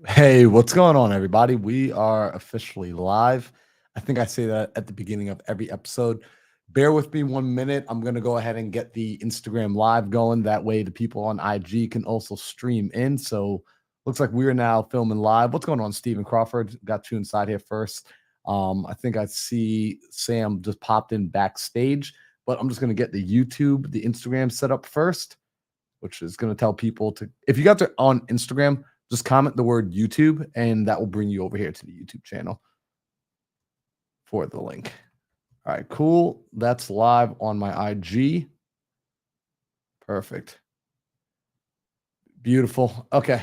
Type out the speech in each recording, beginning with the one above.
Hey, what's going on, everybody? We are officially live. I think I say that at the beginning of every episode. Bear with me 1 minute. I'm going to go ahead and get the Instagram live going. That way, the people on IG can also stream in. So, looks like we are now filming live. What's going on, Stephen Crawford? Got you inside here first. I think I see Sam just popped in backstage, but I'm just going to get the Instagram set up first, which is going to tell people to, if you got to on Instagram, just comment the word YouTube and that will bring you over here to the YouTube channel for the link. All right, cool. That's live on my IG. Perfect. Beautiful. Okay.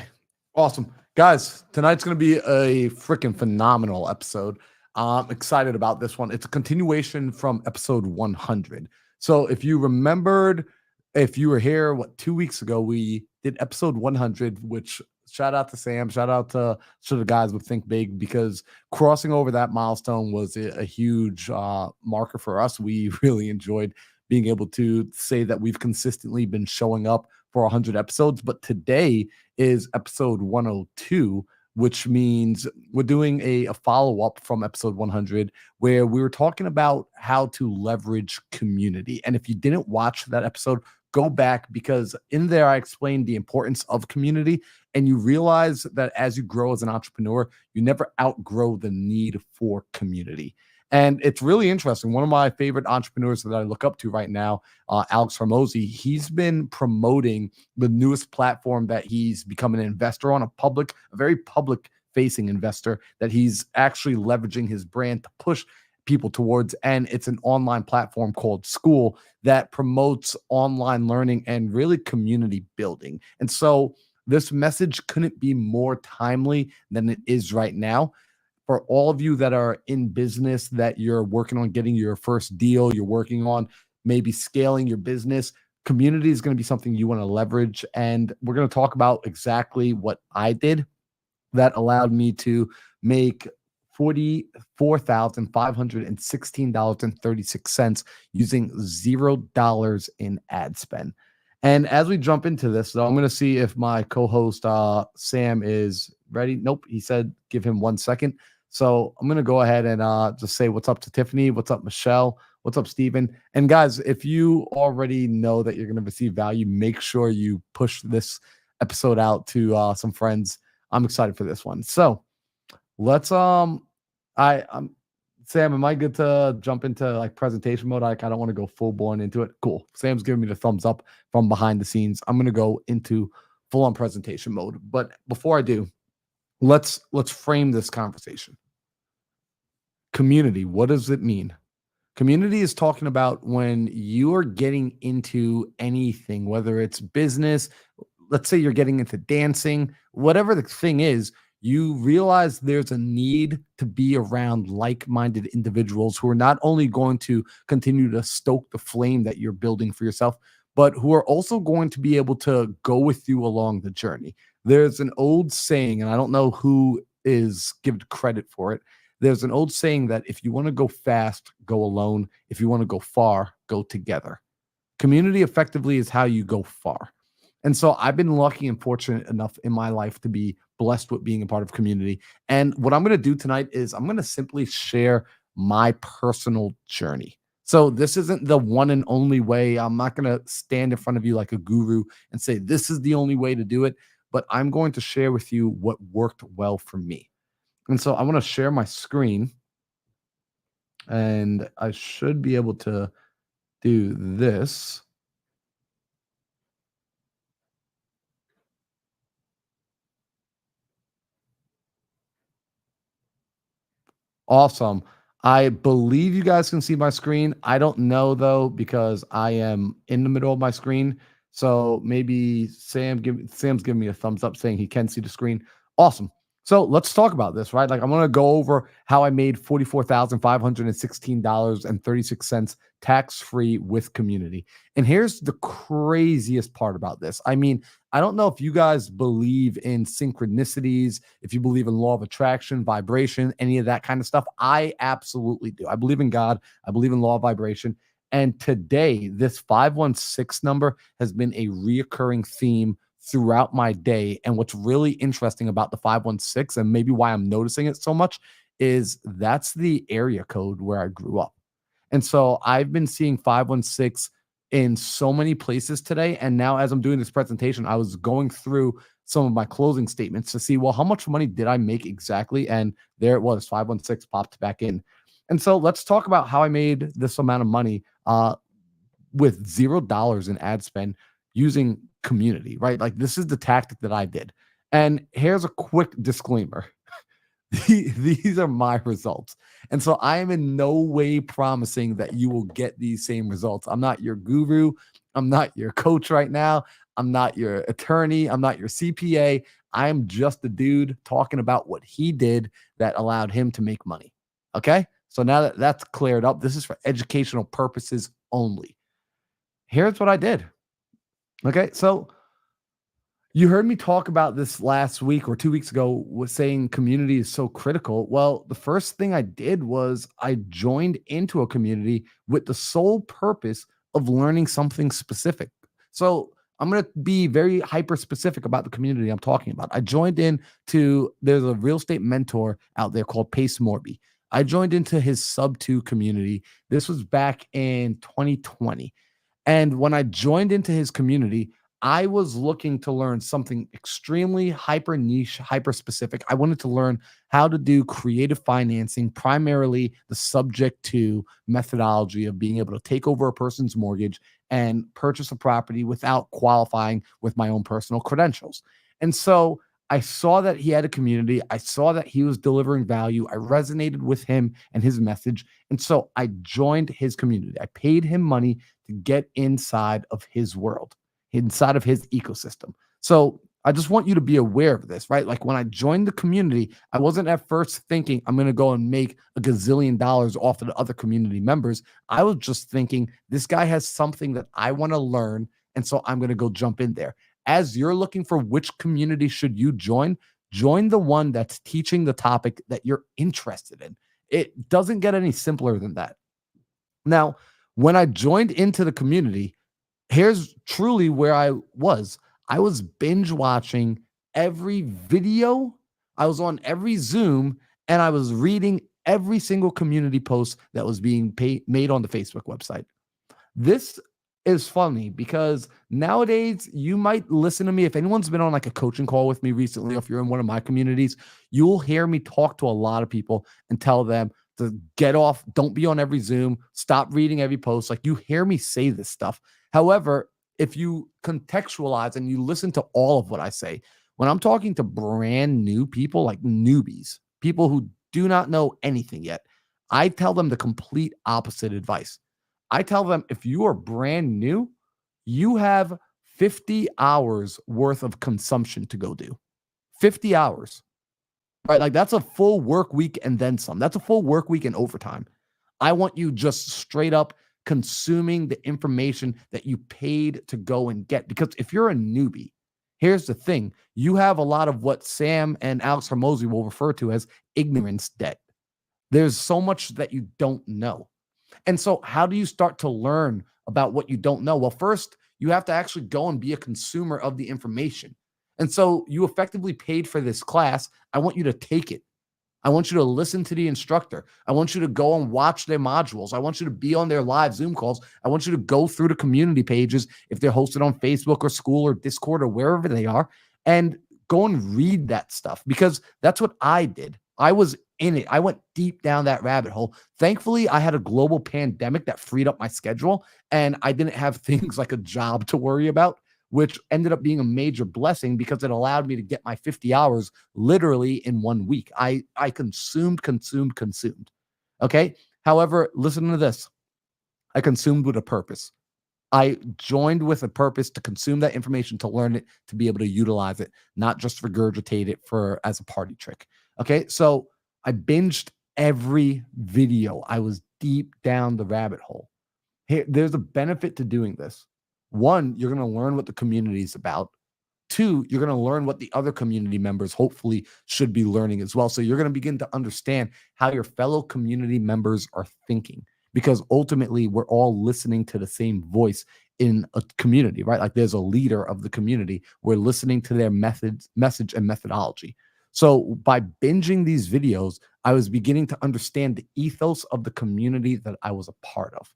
Awesome. Guys, tonight's going to be a freaking phenomenal episode. I'm excited about this one. It's a continuation from episode 100. So if you remembered, if you were here, 2 weeks ago, we did episode 100, which shout out to Sam, shout out to the guys with Think Big, because crossing over that milestone was a huge marker for us. We really enjoyed being able to say that we've consistently been showing up for 100 episodes. But today is episode 102, which means we're doing a follow up from episode 100, where we were talking about how to leverage community. And if you didn't watch that episode, go back, because in there I explained the importance of community. And you realize that as you grow as an entrepreneur, you never outgrow the need for community. And it's really interesting. One of my favorite entrepreneurs that I look up to right now, Alex Hormozy, he's been promoting the newest platform that he's become an investor on, a very public facing investor that he's actually leveraging his brand to push people towards. And it's an online platform called School that promotes online learning and really community building. And so this message couldn't be more timely than it is right now for all of you that are in business, that you're working on getting your first deal, you're working on maybe scaling your business. Community is going to be something you want to leverage. And we're going to talk about exactly what I did that allowed me to make $44,516.36 using $0 in ad spend. And as we jump into this, though, I'm going to see if my co-host Sam is ready. Nope, he said give him 1 second. So I'm going to go ahead and just say what's up to Tiffany, what's up, Michelle, what's up, Steven. And guys, if you already know that you're going to receive value, make sure you push this episode out to some friends. I'm excited for this one. So let's I'm Sam, am I good to jump into like presentation mode? I don't want to go full blown into it. Cool. Sam's giving me the thumbs up from behind the scenes. I'm gonna go into full on presentation mode. But before I do, let's frame this conversation. Community, what does it mean? Community is talking about when you are getting into anything, whether it's business, let's say you're getting into dancing, whatever the thing is, you realize there's a need to be around like minded individuals who are not only going to continue to stoke the flame that you're building for yourself, but who are also going to be able to go with you along the journey. There's an old saying, and I don't know who is given credit for it. There's an old saying that if you want to go fast, go alone. If you want to go far, go together. Community effectively is how you go far. And so I've been lucky and fortunate enough in my life to be blessed with being a part of community. And what I'm going to do tonight is I'm going to simply share my personal journey. So this isn't the one and only way. I'm not going to stand in front of you like a guru and say this is the only way to do it, but I'm going to share with you what worked well for me. And so I want to share my screen, and I should be able to do this. Awesome. I believe you guys can see my screen. I don't know though, because I am in the middle of my screen. So maybe Sam's giving me a thumbs up saying he can see the screen. Awesome. So let's talk about this, right? Like I'm gonna go over how I made $44,516.36 tax-free with community. And here's the craziest part about this. I mean, I don't know if you guys believe in synchronicities, if you believe in law of attraction, vibration, any of that kind of stuff. I absolutely do. I believe in God. I believe in law of vibration. And today, this 516 number has been a reoccurring theme throughout my day. And what's really interesting about the 516 and maybe why I'm noticing it so much is that's the area code where I grew up. And so I've been seeing 516 in so many places today. And now, as I'm doing this presentation, I was going through some of my closing statements to see, well, how much money did I make exactly? And there it was, 516 popped back in. And so let's talk about how I made this amount of money with $0 in ad spend using community, right? Like this is the tactic that I did. And here's a quick disclaimer. These are my results. And so I am in no way promising that you will get these same results. I'm not your guru. I'm not your coach right now. I'm not your attorney. I'm not your CPA. I am just a dude talking about what he did that allowed him to make money. Okay. So now that that's cleared up, this is for educational purposes only. Here's what I did. Okay. So you heard me talk about this last week or 2 weeks ago was saying community is so critical. Well, the first thing I did was I joined into a community with the sole purpose of learning something specific. So I'm going to be very hyper specific about the community I'm talking about. I joined in to, there's a real estate mentor out there called Pace Morby. I joined into his sub 2 community. This was back in 2020. And when I joined into his community, I was looking to learn something extremely hyper niche, hyper specific. I wanted to learn how to do creative financing, primarily the subject to methodology of being able to take over a person's mortgage and purchase a property without qualifying with my own personal credentials. And so I saw that he had a community. I saw that he was delivering value. I resonated with him and his message. And so I joined his community. I paid him money to get inside of his world, inside of his ecosystem. So I just want you to be aware of this, right? Like when I joined the community, I wasn't at first thinking I'm going to go and make a gazillion dollars off of the other community members. I was just thinking this guy has something that I want to learn. And so I'm going to go jump in there. As you're looking for which community should you join, join the one that's teaching the topic that you're interested in. It doesn't get any simpler than that. Now, when I joined into the community, here's truly where I was. I was binge watching every video. I was on every Zoom and I was reading every single community post that was being made on the Facebook website. This is funny because nowadays you might listen to me. If anyone's been on like a coaching call with me recently, or if you're in one of my communities, you'll hear me talk to a lot of people and tell them to get off, don't be on every Zoom, stop reading every post. Like you hear me say this stuff. However, if you contextualize and you listen to all of what I say, when I'm talking to brand new people, like newbies, people who do not know anything yet, I tell them the complete opposite advice. I tell them if you are brand new, you have 50 hours worth of consumption to go do. 50 hours, right? Like that's a full work week and then some. That's a full work week and overtime. I want you just straight up consuming the information that you paid to go and get. Because if you're a newbie, here's the thing. You have a lot of what Sam and Alex Hormozy will refer to as ignorance debt. There's so much that you don't know. And so how do you start to learn about what you don't know? Well, first, you have to actually go and be a consumer of the information. And so you effectively paid for this class. I want you to take it. I want you to listen to the instructor. I want you to go and watch their modules. I want you to be on their live Zoom calls. I want you to go through the community pages if they're hosted on Facebook or School or Discord or wherever they are, and go and read that stuff because that's what I did. I was in it. I went deep down that rabbit hole. Thankfully, I had a global pandemic that freed up my schedule and I didn't have things like a job to worry about, which ended up being a major blessing because it allowed me to get my 50 hours literally in 1 week. I consumed. Okay. However, listen to this. I consumed with a purpose. I joined with a purpose to consume that information, to learn it, to be able to utilize it, not just regurgitate it for as a party trick. Okay. So I binged every video. I was deep down the rabbit hole. Here, there's a benefit to doing this. One, you're going to learn what the community is about. Two, you're going to learn what the other community members hopefully should be learning as well. So you're going to begin to understand how your fellow community members are thinking. because ultimately we're all listening to the same voice in a community, right? Like there's a leader of the community. We're listening to their message, and methodology. So by binging these videos, I was beginning to understand the ethos of the community that I was a part of.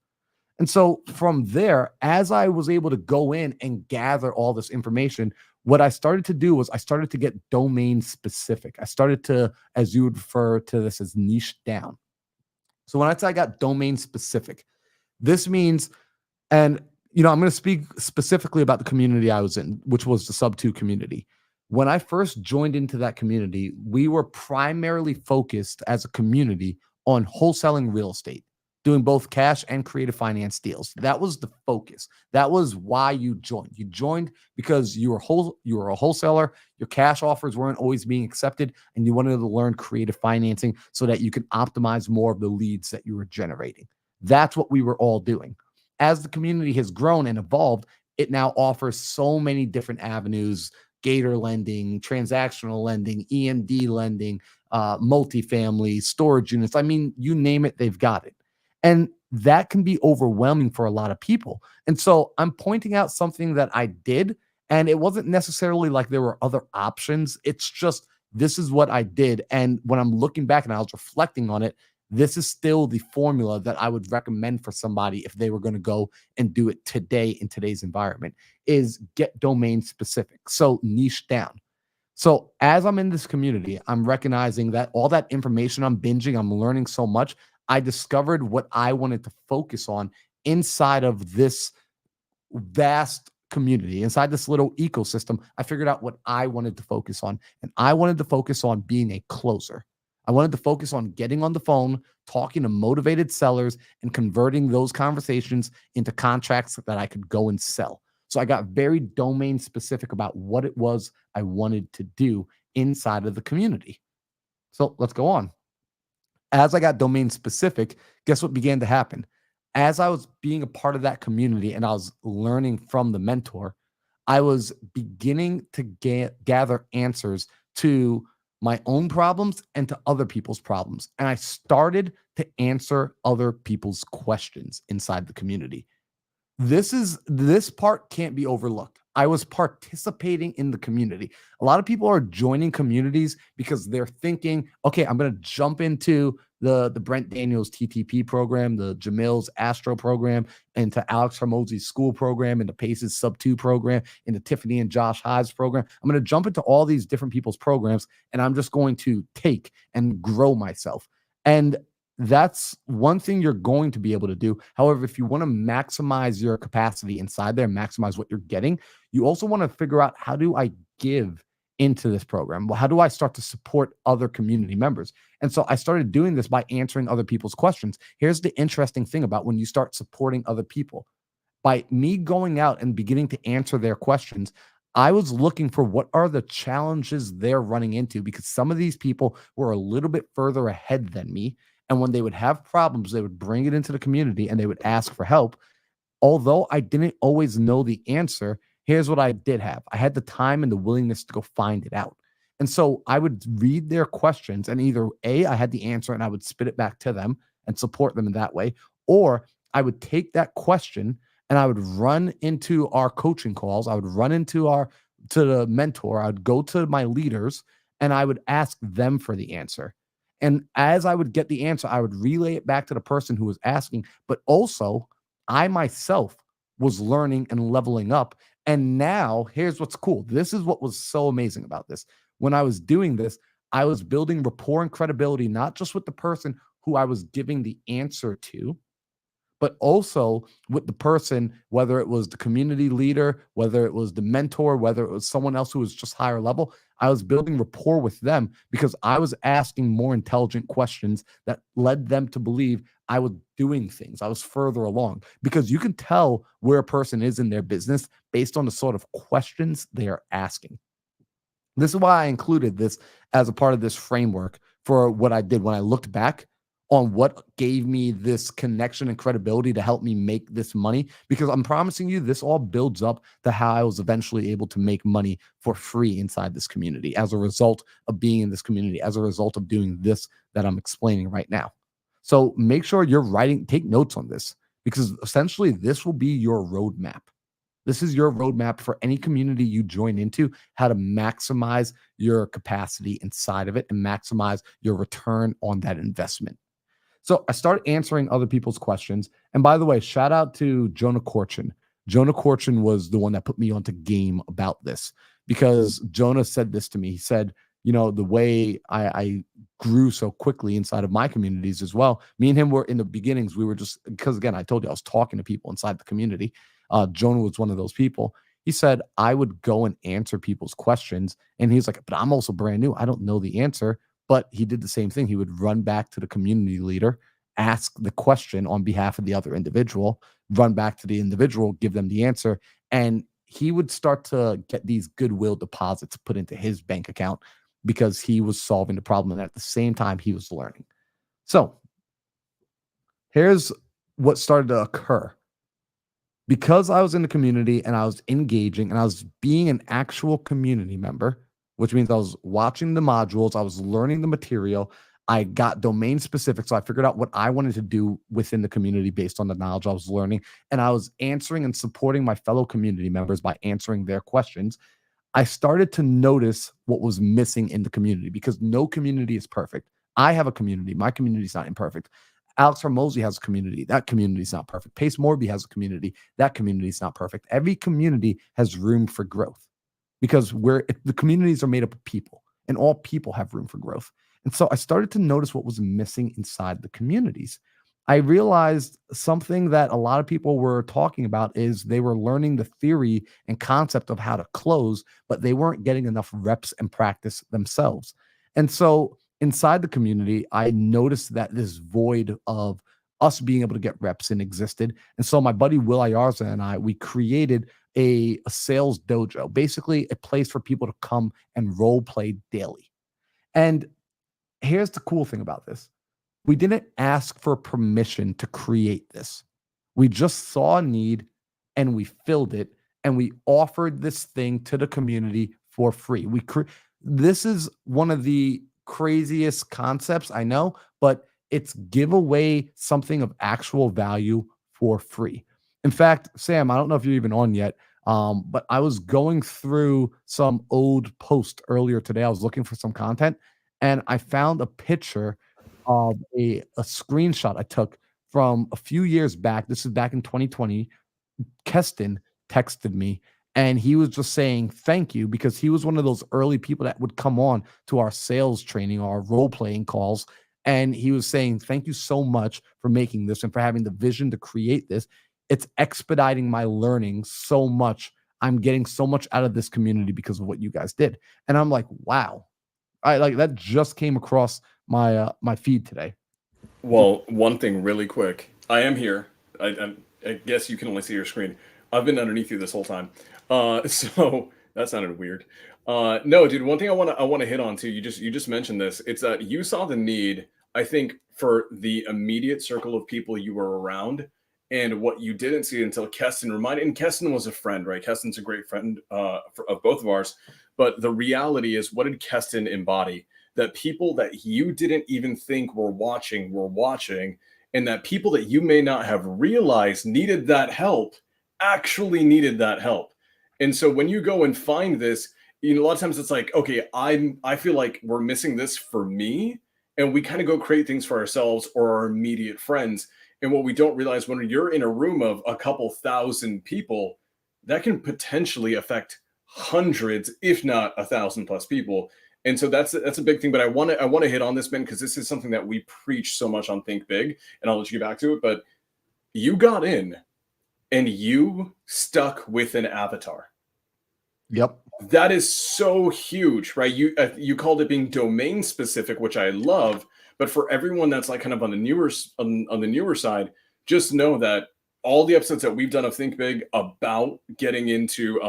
And so from there, as I was able to go in and gather all this information, what I started to do was I started to get domain specific. I started to, as you would refer to this, as niche down. So when I say I got domain specific, this means, and I'm going to speak specifically about the community I was in, which was the Sub 2 community. When I first joined into that community, we were primarily focused as a community on wholesaling real estate, doing both cash and creative finance deals. That was the focus. That was why you joined. You joined because you were a wholesaler. Your cash offers weren't always being accepted, and you wanted to learn creative financing so that you could optimize more of the leads that you were generating. That's what we were all doing. As the community has grown and evolved, it now offers so many different avenues: Gator lending, transactional lending, EMD lending, multifamily, storage units. I mean, you name it, they've got it. And that can be overwhelming for a lot of people. And so I'm pointing out something that I did, and it wasn't necessarily like there were other options. It's just this is what I did. And when I'm looking back and I was reflecting on it, this is still the formula that I would recommend for somebody if they were going to go and do it today in today's environment, is get domain specific. So niche down. So as I'm in this community, I'm recognizing that all that information I'm binging, I'm learning so much. I discovered what I wanted to focus on inside of this vast community, inside this little ecosystem. I figured out what I wanted to focus on, and I wanted to focus on being a closer. I wanted to focus on getting on the phone, talking to motivated sellers, and converting those conversations into contracts that I could go and sell. So I got very domain specific about what it was I wanted to do inside of the community. So let's go on. As I got domain specific, guess what began to happen? As I was being a part of that community and I was learning from the mentor, I was beginning to gather answers to my own problems and to other people's problems. And I started to answer other people's questions inside the community. This part can't be overlooked. I was participating in the community. A lot of people are joining communities because they're thinking, okay, I'm going to jump into the Brent Daniels TTP program, the Jamil's Astro program, into Alex Hormozi's school program, into Pace's Sub 2 program, into Tiffany and Josh Hyde's program. I'm going to jump into all these different people's programs, and I'm just going to take and grow myself. And that's one thing you're going to be able to do. However, if you want to maximize your capacity inside there, maximize what you're getting, you also want to figure out, how do I give into this program? Well, how do I start to support other community members? And so I started doing this by answering other people's questions. Here's the interesting thing about when you start supporting other people. By me going out and beginning to answer their questions, I was looking for what are the challenges they're running into, because some of these people were a little bit further ahead than me. And when they would have problems, they would bring it into the community and they would ask for help. Although I didn't always know the answer, here's what I did have. I had the time and the willingness to go find it out. And so I would read their questions, and either A, I had the answer and I would spit it back to them and support them in that way, or I would take that question and I would run into our coaching calls. I would run to the mentor. I would go to my leaders and I would ask them for the answer. And as I would get the answer, I would relay it back to the person who was asking, but also I myself was learning and leveling up. And now here's what's cool. This is what was so amazing about this. When I was doing this, I was building rapport and credibility, not just with the person who I was giving the answer to, but also with the person, whether it was the community leader, whether it was the mentor, whether it was someone else who was just higher level. I was building rapport with them because I was asking more intelligent questions that led them to believe I was doing things. I was further along, because you can tell where a person is in their business based on the sort of questions they are asking. This is why I included this as a part of this framework for what I did when I looked back on what gave me this connection and credibility to help me make this money. Because I'm promising you, this all builds up to how I was eventually able to make money for free inside this community as a result of being in this community, as a result of doing this that I'm explaining right now. So make sure you're take notes on this, because essentially this will be your roadmap. This is your roadmap for any community you join into, how to maximize your capacity inside of it and maximize your return on that investment. So I started answering other people's questions. And by the way, shout out to Jonah Corchin. Jonah Corchin was the one that put me onto game about this, because Jonah said this to me. He said, the way I grew so quickly inside of my communities as well. Me and him were in the beginnings. We were just, because again, I told you I was talking to people inside the community. Jonah was one of those people. He said, I would go and answer people's questions. And he's like, but I'm also brand new. I don't know the answer. But he did the same thing. He would run back to the community leader, ask the question on behalf of the other individual, run back to the individual, give them the answer. And he would start to get these goodwill deposits put into his bank account because he was solving the problem. And at the same time, he was learning. So here's what started to occur. Because I was in the community and I was engaging and I was being an actual community member, which means I was watching the modules, I was learning the material, I got domain specific. So I figured out what I wanted to do within the community based on the knowledge I was learning. And I was answering and supporting my fellow community members by answering their questions. I started to notice what was missing in the community, because no community is perfect. I have a community. My community is not imperfect. Alex Hormozy has a community. That community is not perfect. Pace Morby has a community. That community is not perfect. Every community has room for growth, because the communities are made up of people, and all people have room for growth. And so I started to notice what was missing inside the communities. I realized something that a lot of people were talking about is they were learning the theory and concept of how to close, but they weren't getting enough reps and practice themselves. And so inside the community, I noticed that this void of us being able to get reps in existed. And so my buddy Will Ayarza and we created a sales dojo, basically a place for people to come and role play daily. And here's the cool thing about this. We didn't ask for permission to create this. We just saw a need and we filled it, and we offered this thing to the community for free. This is one of the craziest concepts, I know, but it's give away something of actual value for free. In fact, Sam, I don't know if you're even on yet, but I was going through some old post earlier today. I was looking for some content, and I found a picture of a screenshot I took from a few years back. This is back in 2020. Keston texted me, and he was just saying thank you, because he was one of those early people that would come on to our sales training, our role-playing calls. And he was saying, thank you so much for making this and for having the vision to create this. It's expediting my learning so much. I'm getting so much out of this community because of what you guys did. And I'm like, wow. That just came across my feed today. Well, one thing really quick. I am here. I guess you can only see your screen. I've been underneath you this whole time. So that sounded weird. No, dude. One thing I want to hit on too. You just mentioned this. It's that you saw the need, I think, for the immediate circle of people you were around, and what you didn't see until Keston reminded. And Keston was a friend, right? Keston's a great friend of both of ours. But the reality is, what did Keston embody? That people that you didn't even think were watching, and that people that you may not have realized needed that help actually needed that help. And so when you go and find this, a lot of times it's like, okay, I feel like we're missing this for me, and we kind of go create things for ourselves or our immediate friends. And what we don't realize, when you're in a room of a couple thousand people, that can potentially affect hundreds, if not 1,000 plus people. And so that's a big thing. But I want to hit on this, Ben, because this is something that we preach so much on Think Big, and I'll let you get back to it. But you got in and you stuck with an avatar. Yep. That is so huge, right? You called it being domain specific, which I love. But for everyone that's like kind of on the newer side, just know that all the episodes that we've done of Think Big about getting into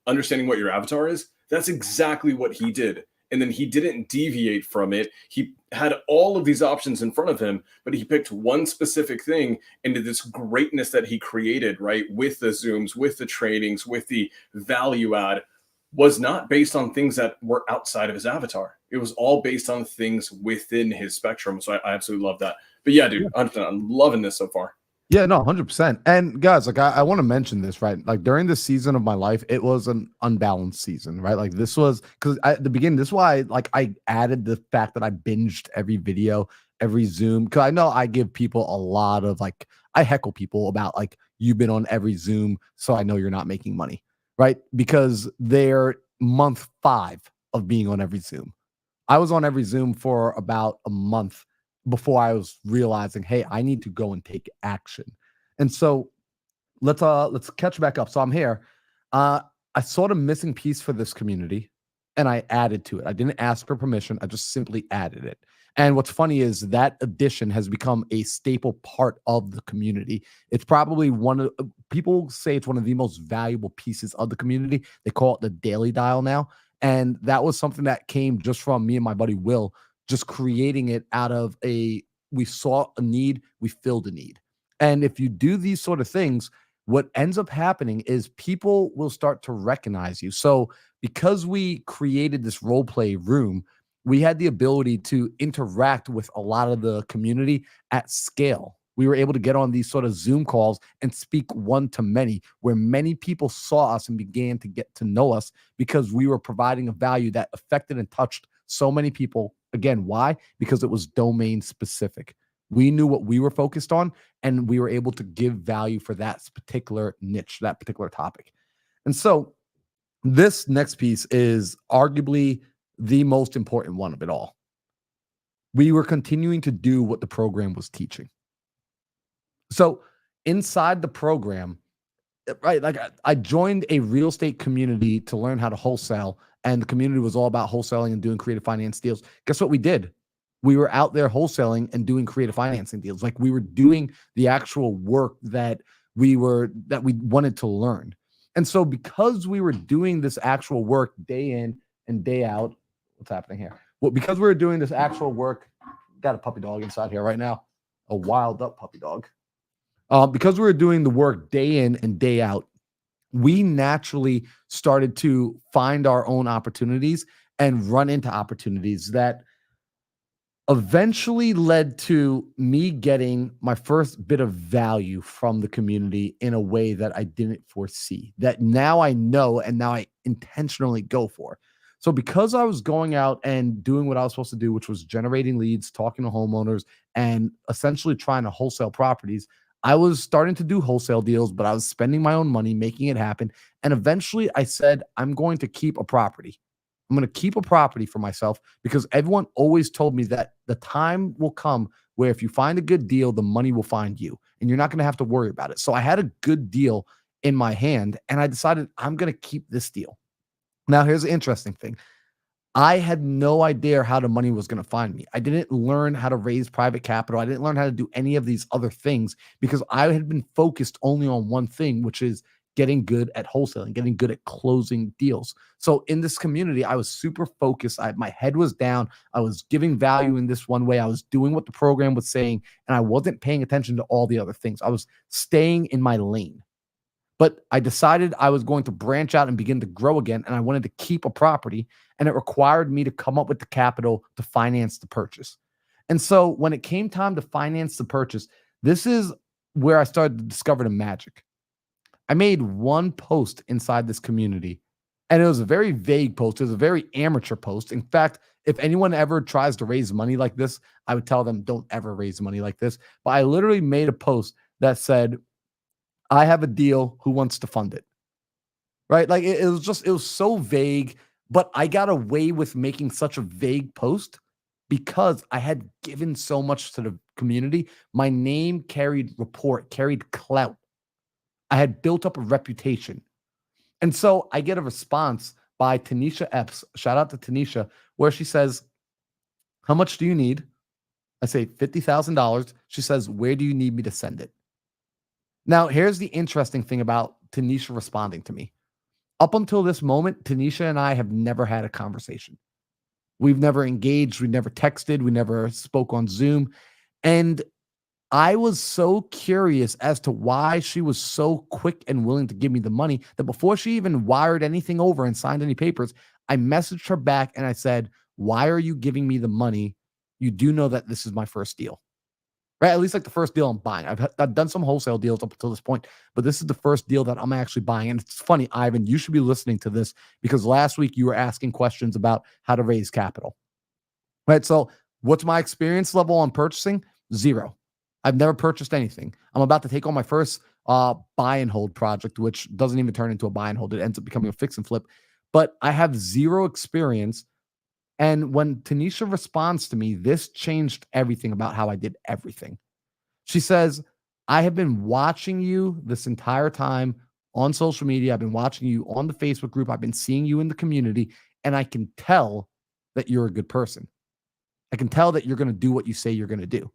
understanding what your avatar is, that's exactly what he did. And then he didn't deviate from it. He had all of these options in front of him, but he picked one specific thing into this greatness that he created, right? With the Zooms, with the trainings, with the value add. was not based on things that were outside of his avatar. It was all based on things within his spectrum. So I absolutely love that. But yeah, dude, I'm loving this so far. Yeah, no, 100%. And guys, like I want to mention this, right? Like during this season of my life, it was an unbalanced season, right? Like this was because at the beginning, this is why I added the fact that I binged every video, every Zoom. Cause I know I give people a lot of like I heckle people about like you've been on every Zoom, so I know you're not making money, right? Because they're month 5 of being on every Zoom. I was on every Zoom for about a month before I was realizing, hey, I need to go and take action. And so let's catch back up. So I'm here. I saw the missing piece for this community and I added to it. I didn't ask for permission. I just simply added it. And what's funny is that addition has become a staple part of the community. It's probably one of people say it's one of the most valuable pieces of the community. They call it the daily dial now. And that was something that came just from me and my buddy Will, just creating it out of we saw a need, we filled a need. And if you do these sort of things, what ends up happening is people will start to recognize you. So because we created this role play room, we had the ability to interact with a lot of the community at scale. We were able to get on these sort of Zoom calls and speak one to many, where many people saw us and began to get to know us because we were providing a value that affected and touched so many people. Again, why? Because it was domain specific. We knew what we were focused on, and we were able to give value for that particular niche, that particular topic. And so this next piece is arguably the most important one of it all. We were continuing to do what the program was teaching. So inside the program, right, like I joined a real estate community to learn how to wholesale, and the community was all about wholesaling and doing creative finance deals. Guess what we did? We were out there wholesaling and doing creative financing deals. Like we were doing the actual work that we wanted to learn. And so because we were doing this actual work day in and day out, what's happening here? Well, because we were doing this actual work, got a puppy dog inside here right now, a wild up puppy dog. Because we were doing the work day in and day out, we naturally started to find our own opportunities and run into opportunities that eventually led to me getting my first bit of value from the community in a way that I didn't foresee, that now I know and now I intentionally go for. So because I was going out and doing what I was supposed to do, which was generating leads, talking to homeowners, and essentially trying to wholesale properties, I was starting to do wholesale deals, but I was spending my own money, making it happen. And eventually I said, I'm going to keep a property. I'm going to keep a property for myself because everyone always told me that the time will come where if you find a good deal, the money will find you and you're not going to have to worry about it. So I had a good deal in my hand and I decided I'm going to keep this deal. Now, here's the interesting thing. I had no idea how the money was going to find me. I didn't learn how to raise private capital. I didn't learn how to do any of these other things because I had been focused only on one thing, which is getting good at wholesaling, getting good at closing deals. So in this community, I was super focused. My head was down. I was giving value in this one way. I was doing what the program was saying, and I wasn't paying attention to all the other things. I was staying in my lane. But I decided I was going to branch out and begin to grow again, and I wanted to keep a property, and it required me to come up with the capital to finance the purchase. And so when it came time to finance the purchase, this is where I started to discover the magic. I made one post inside this community, and it was a very vague post. It was a very amateur post. In fact, if anyone ever tries to raise money like this, I would tell them don't ever raise money like this. But I literally made a post that said, I have a deal. Who wants to fund it? Right? Like it was so vague, but I got away with making such a vague post because I had given so much to the community. My name carried rapport, carried clout. I had built up a reputation. And so I get a response by Tanisha Epps. Shout out to Tanisha, where she says, how much do you need? I say $50,000. She says, where do you need me to send it? Now, here's the interesting thing about Tanisha responding to me. Up until this moment, Tanisha and I have never had a conversation. We've never engaged. We never texted. We never spoke on Zoom. And I was so curious as to why she was so quick and willing to give me the money that before she even wired anything over and signed any papers, I messaged her back and I said, "Why are you giving me the money? You do know that this is my first deal." Right? At least like the first deal I'm buying. I've done some wholesale deals up until this point, but this is the first deal that I'm actually buying. And it's funny, Ivan, you should be listening to this because last week you were asking questions about how to raise capital. Right? So, what's my experience level on purchasing? Zero. I've never purchased anything. I'm about to take on my first buy and hold project, which doesn't even turn into a buy and hold. It ends up becoming a fix and flip. But I have zero experience. And when Tanisha responds to me, this changed everything about how I did everything. She says, I have been watching you this entire time on social media. I've been watching you on the Facebook group. I've been seeing you in the community, and I can tell that you're a good person. I can tell that you're going to do what you say you're going to do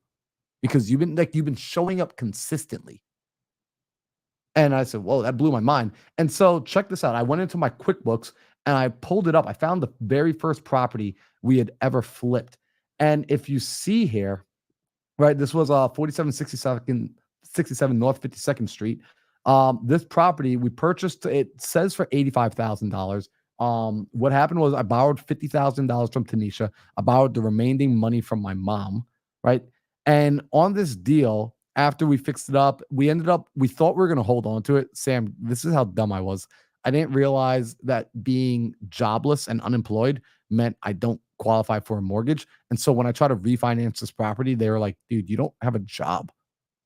because you've been showing up consistently. And I said, whoa, that blew my mind. And so check this out. I went into my QuickBooks and I pulled it up. I found the very first property we had ever flipped. And if you see here, right, this was 4767 North 52nd Street. This property we purchased, it says for $85,000. What happened was I borrowed $50,000 from Tanisha. I borrowed the remaining money from my mom, right? And on this deal, after we fixed it up, we thought we were going to hold on to it. Sam, this is how dumb I was. I didn't realize that being jobless and unemployed meant I don't qualify for a mortgage. And so when I try to refinance this property, they were like, dude, you don't have a job.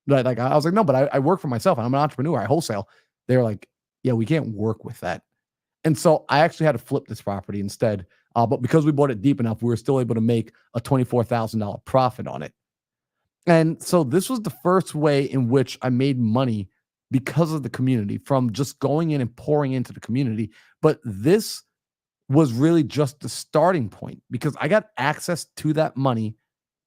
Like I was like, no, but I work for myself and I'm an entrepreneur. I wholesale. They were like, yeah, we can't work with that. And so I actually had to flip this property instead. But because we bought it deep enough, we were still able to make a $24,000 profit on it. And so this was the first way in which I made money because of the community, from just going in and pouring into the community. But this was really just the starting point because I got access to that money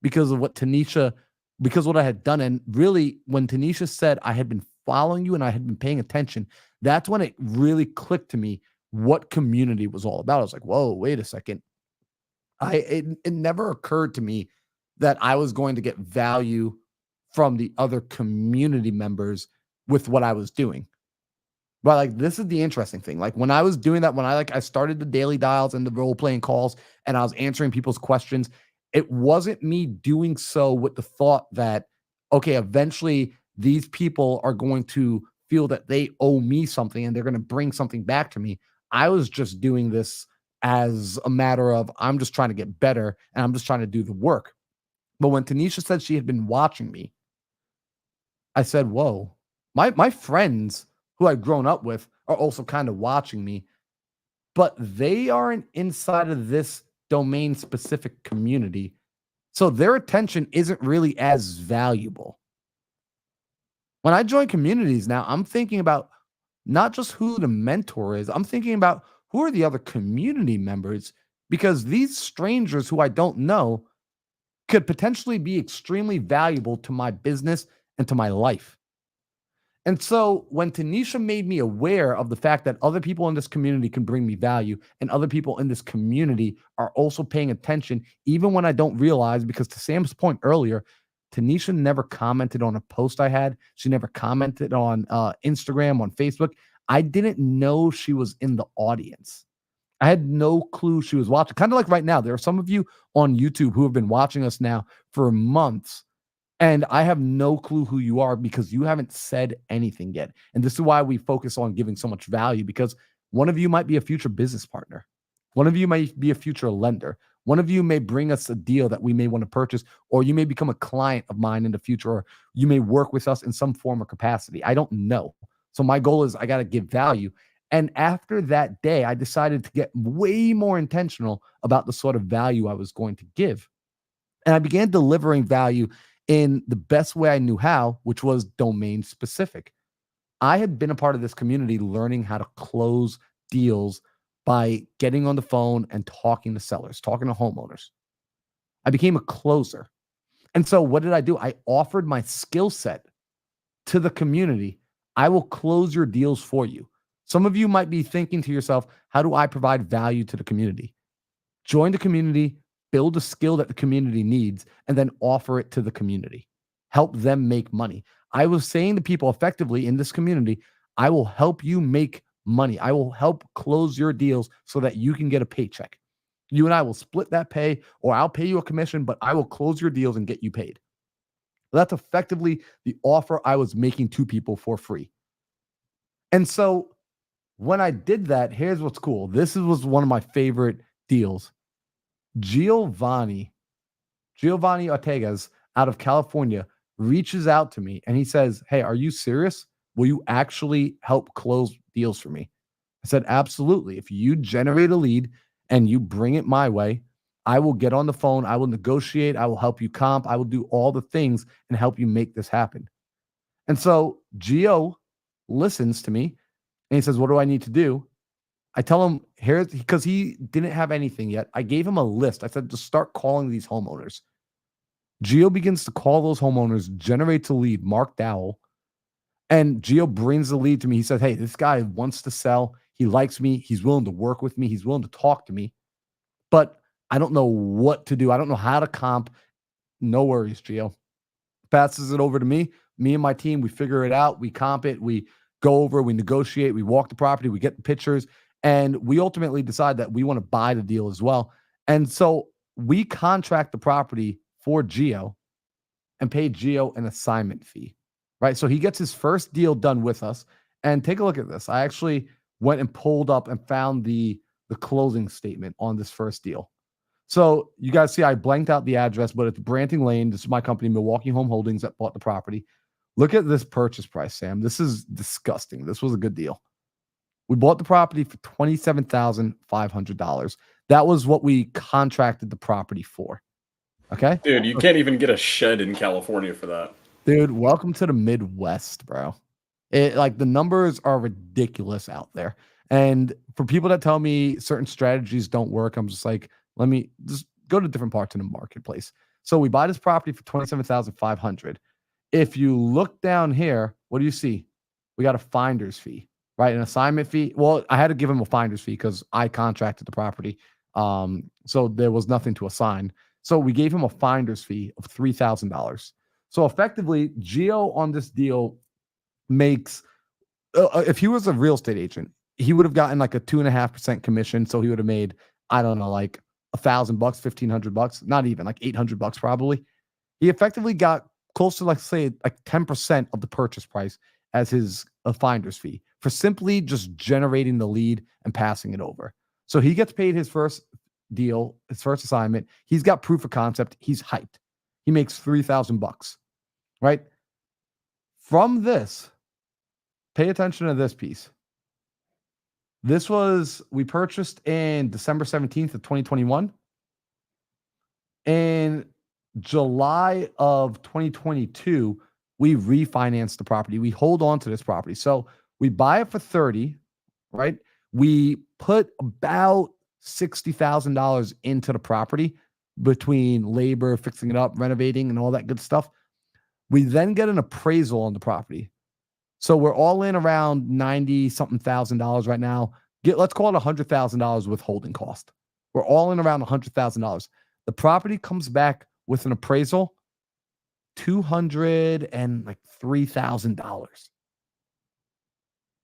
because of what I had done. And really, when Tanisha said I had been following you and I had been paying attention, that's when it really clicked to me what community was all about. I was like, whoa, wait a second. It never occurred to me that I was going to get value from the other community members with what I was doing. But like, this is the interesting thing. Like when I was doing that, when I started the daily dials and the role playing calls and I was answering people's questions, it wasn't me doing so with the thought that, okay, eventually these people are going to feel that they owe me something and they're going to bring something back to me. I was just doing this as a matter of, I'm just trying to get better and I'm just trying to do the work. But when Tanisha said she had been watching me, I said, whoa, my friends who I've grown up with are also kind of watching me, but they aren't inside of this domain specific community. So their attention isn't really as valuable. When I join communities now, I'm thinking about not just who the mentor is, I'm thinking about who are the other community members, because these strangers who I don't know could potentially be extremely valuable to my business and to my life. And so when Tanisha made me aware of the fact that other people in this community can bring me value and other people in this community are also paying attention, even when I don't realize, because to Sam's point earlier, Tanisha never commented on a post I had. She never commented on Instagram, on Facebook. I didn't know she was in the audience. I had no clue she was watching. Kind of like right now, there are some of you on YouTube who have been watching us now for months, and I have no clue who you are because you haven't said anything yet. And this is why we focus on giving so much value, because one of you might be a future business partner. One of you might be a future lender. One of you may bring us a deal that we may want to purchase, or you may become a client of mine in the future, or you may work with us in some form or capacity. I don't know. So my goal is I got to give value. And after that day, I decided to get way more intentional about the sort of value I was going to give. And I began delivering value in the best way I knew how, which was domain specific. I had been a part of this community learning how to close deals by getting on the phone and talking to sellers, talking to homeowners. I became a closer. And so what did I do? I offered my skill set to the community. I will close your deals for you. Some of you might be thinking to yourself, how do I provide value to the community? Join the community, build a skill that the community needs, and then offer it to the community. help them make money. I was saying to people effectively in this community, I will help you make money. I will help close your deals so that you can get a paycheck. You and I will split that pay, or I'll pay you a commission, but I will close your deals and get you paid. That's effectively the offer I was making to people for free. And so when I did that, here's what's cool. This was one of my favorite deals. Giovanni Ortegas out of California reaches out to me and he says, "Hey, are you serious? Will you actually help close deals for me?" I said, "Absolutely. If you generate a lead and you bring it my way, I will get on the phone. I will negotiate. I will help you comp. I will do all the things and help you make this happen." And so Gio listens to me and he says, "What do I need to do?" I tell him, here, because he didn't have anything yet. I gave him a list. I said, just start calling these homeowners. Gio begins to call those homeowners, generates a lead, Mark Dowell. And Gio brings the lead to me. He says, "Hey, this guy wants to sell. He likes me. He's willing to work with me. He's willing to talk to me. But I don't know what to do. I don't know how to comp." No worries, Gio. Passes it over to me. Me and my team, we figure it out. We comp it. We go over, we negotiate, we walk the property, we get the pictures, and we ultimately decide that we want to buy the deal as well. And so we contract the property for Gio and pay Gio an assignment fee, right? So he gets his first deal done with us. And take a look at this. I actually went and pulled up and found the closing statement on this first deal. So you guys see I blanked out the address, but it's Branting Lane. This is my company, Milwaukee Home Holdings, that bought the property. Look at this purchase price, Sam. This is disgusting. This was a good deal. We bought the property for $27,500. That was what we contracted the property for. Okay? Dude, you can't even get a shed in California for that. Dude, welcome to the Midwest, bro. Like the numbers are ridiculous out there. And for people that tell me certain strategies don't work, I'm just like, let me just go to different parts of the marketplace. So we buy this property for $27,500. If you look down here, what do you see? We got a finder's fee, right? An assignment fee. Well, I had to give him a finder's fee because I contracted the property. So there was nothing to assign. So we gave him a finder's fee of $3,000. So effectively, Gio on this deal makes, if he was a real estate agent, he would have gotten like a 2.5% commission. So he would have made, I don't know, like $1,000, $1,500, not even like $800 probably. He effectively got close to, like, say, like 10% of the purchase price as his finder's fee for simply just generating the lead and passing it over. So he gets paid his first deal, his first assignment. He's got proof of concept. He's hyped. He makes $3,000, right? From this, pay attention to this piece. This was, we purchased in December 17th of 2021. In July of 2022, we refinanced the property. We hold on to this property. So we buy it for 30, right? We put about $60,000 into the property between labor, fixing it up, renovating, and all that good stuff. We then get an appraisal on the property. So we're all in around 90 something thousand dollars right now. Let's call it $100,000 with holding cost. We're all in around $100,000. The property comes back with an appraisal, $203,000.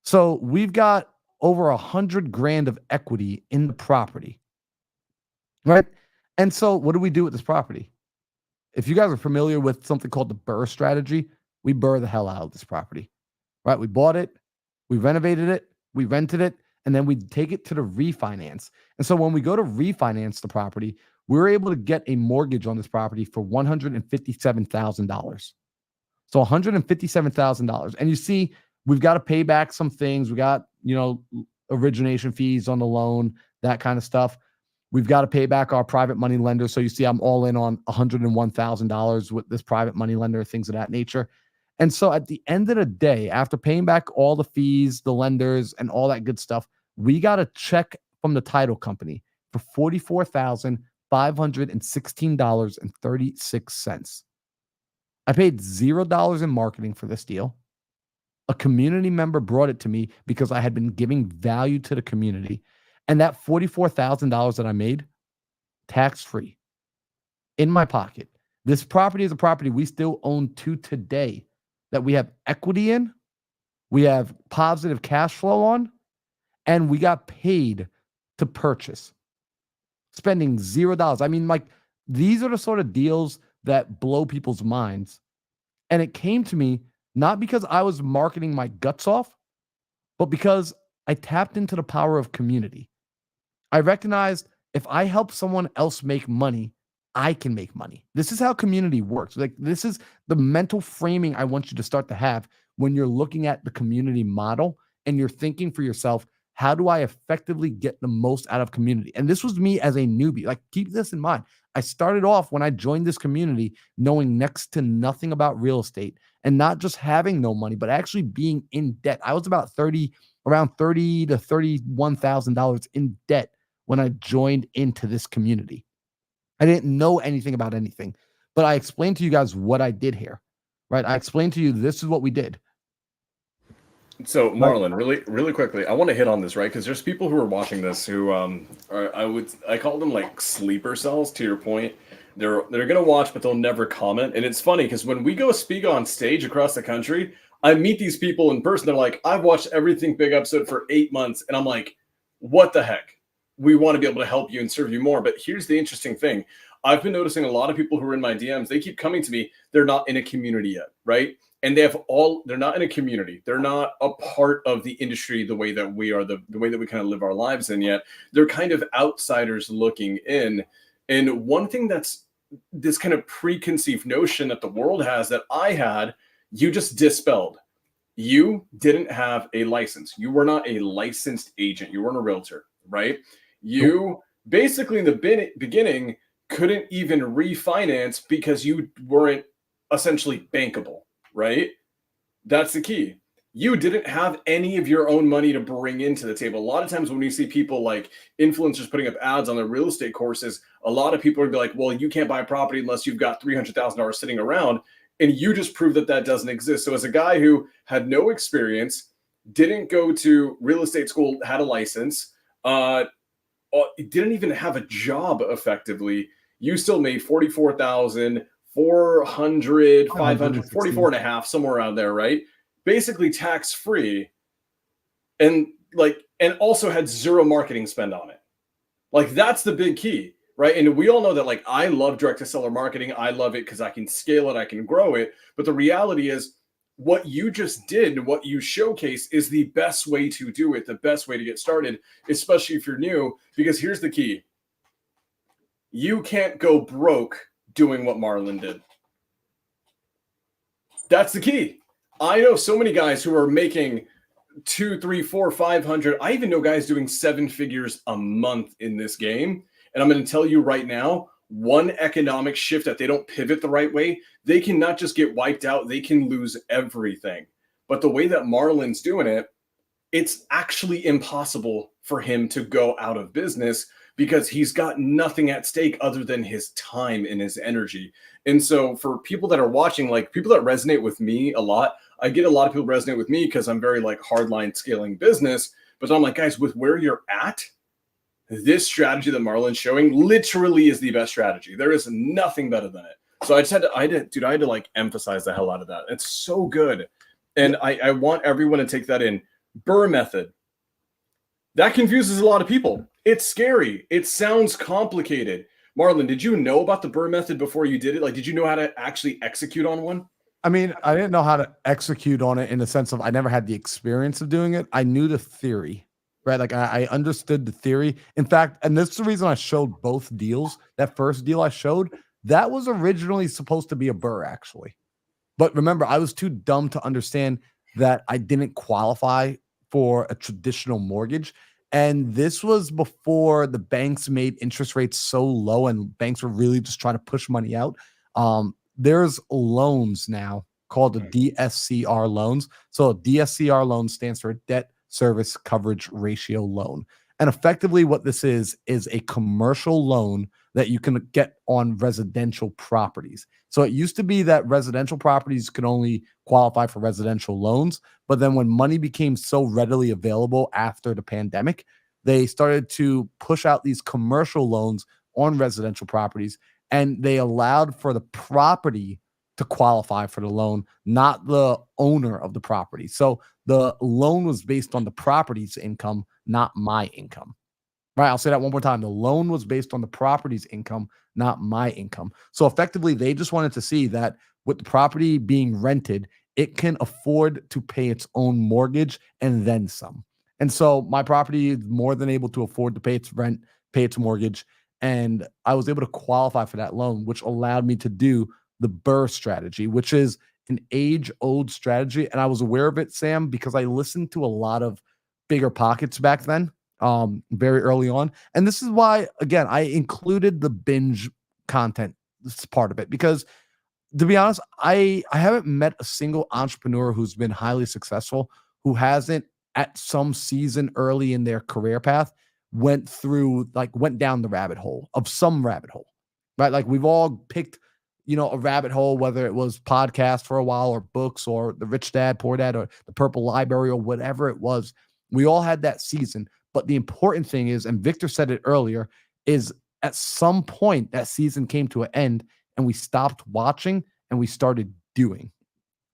So we've got over $100,000 of equity in the property, right? And so what do we do with this property? If you guys are familiar with something called the BRRRR strategy, we BRRRR the hell out of this property, right? We bought it, we renovated it, we rented it, and then we take it to the refinance. And so when we go to refinance the property, we're able to get a mortgage on this property for $157,000. So $157,000. And you see, we've got to pay back some things. We got, origination fees on the loan, that kind of stuff. We've got to pay back our private money lender. So you see, I'm all in on $101,000 with this private money lender, things of that nature. And so at the end of the day, after paying back all the fees, the lenders, and all that good stuff, we got a check from the title company for $44,516.36. I paid $0 in marketing for this deal. A community member brought it to me because I had been giving value to the community. And that $44,000 that I made, tax-free, in my pocket. This property is a property we still own to today that we have equity in, we have positive cash flow on, and we got paid to purchase, spending $0. I mean, like, these are the sort of deals that blow people's minds. And it came to me not because I was marketing my guts off, but because I tapped into the power of community. I recognized if I help someone else make money, I can make money. This is how community works. Like, this is the mental framing I want you to start to have when you're looking at the community model and you're thinking for yourself, how do I effectively get the most out of community? And this was me as a newbie. Like, keep this in mind. I started off when I joined this community knowing next to nothing about real estate and not just having no money, but actually being in debt. I was about around $30,000 to $31,000 in debt when I joined into this community. I didn't know anything about anything, but I explained to you guys what I did here, right? I explained to you, this is what we did. So Marlon, really quickly, I want to hit on this, right? Because there's people who are watching this who I call them like sleeper cells. To your point, they're gonna watch, but they'll never comment. And it's funny because when we go speak on stage across the country, I meet these people in person. They're like, I've watched everything Big Episode for 8 months, and I'm like, what the heck? We want to be able to help you and serve you more. But here's the interesting thing. I've been noticing a lot of people who are in my DMs, they keep coming to me. They're not in a community yet, right? And they're not in a community. They're not a part of the industry the way that we are, the way that we kind of live our lives in yet. They're kind of outsiders looking in. And one thing that's this kind of preconceived notion that the world has that I had, you just dispelled. You didn't have a license. You were not a licensed agent. You weren't a realtor, right? You basically in the beginning couldn't even refinance because you weren't essentially bankable, right? That's the key. You didn't have any of your own money to bring into the table. A lot of times when you see people like influencers putting up ads on their real estate courses, a lot of people would be like, well, you can't buy a property unless you've got $300,000 sitting around. And you just prove that that doesn't exist. So as a guy who had no experience, didn't go to real estate school, had a license, didn't even have a job effectively, you still made 44,400, 500, 44 and a half, somewhere around there, right? Basically tax free, and also had zero marketing spend on it. Like, that's the big key, right? And we all know that, like, I love direct to seller marketing. I love it because I can scale it, I can grow it. But the reality is, what you just did, what you showcase, is the best way to do it, the best way to get started, especially if you're new. Because here's the key. You can't go broke doing what Marlon did. That's the key. I know so many guys who are making 2, 3, 4, 500. I even know guys doing 7 figures a month in this game. And I'm going to tell you right now, one economic shift that they don't pivot the right way, they can not just get wiped out, they can lose everything. But the way that Marlon's doing it, it's actually impossible for him to go out of business because he's got nothing at stake other than his time and his energy. And so for people that are watching, like people that resonate with me a lot, I get a lot of people resonate with me because I'm very like hardline scaling business. But I'm like, guys, with where you're at, this strategy that Marlon's showing literally is the best strategy. There is nothing better than it. So I had to like emphasize the hell out of that. It's so good. And I want everyone to take that in. BRRRR method. That confuses a lot of people. It's scary. It sounds complicated. Marlon, did you know about the BRRRR method before you did it? Like, did you know how to actually execute on one? I mean, I didn't know how to execute on it in the sense of I never had the experience of doing it. I knew the theory. Right. Like I understood the theory. In fact, and this is the reason I showed both deals. That first deal I showed, that was originally supposed to be a BRRRR, actually. But remember, I was too dumb to understand that I didn't qualify for a traditional mortgage. And this was before the banks made interest rates so low and banks were really just trying to push money out. There's loans now called the DSCR loans. So a DSCR loan stands for debt service coverage ratio loan. And effectively what this is a commercial loan that you can get on residential properties. So it used to be that residential properties could only qualify for residential loans. But then when money became so readily available after the pandemic, they started to push out these commercial loans on residential properties. and they allowed for the property to qualify for the loan, not the owner of the property. So the loan was based on the property's income, not my income. Right. I'll say that one more time. The loan was based on the property's income, not my income. So effectively, they just wanted to see that with the property being rented, it can afford to pay its own mortgage and then some. And so my property is more than able to afford to pay its rent, pay its mortgage. And I was able to qualify for that loan, which allowed me to do the Burr strategy, which is an age old strategy. And I was aware of it, Sam, because I listened to a lot of Bigger Pockets back then, very early on. And this is why, again, I included the binge content. This is part of it because, to be honest, I haven't met a single entrepreneur who's been highly successful who hasn't at some season early in their career path went down the rabbit hole of some rabbit hole, right? Like we've all picked, a rabbit hole, whether it was podcast for a while or books or the Rich Dad, Poor Dad, or the Purple Library or whatever it was. We all had that season. But the important thing is, and Victor said it earlier, is at some point that season came to an end and we stopped watching and we started doing.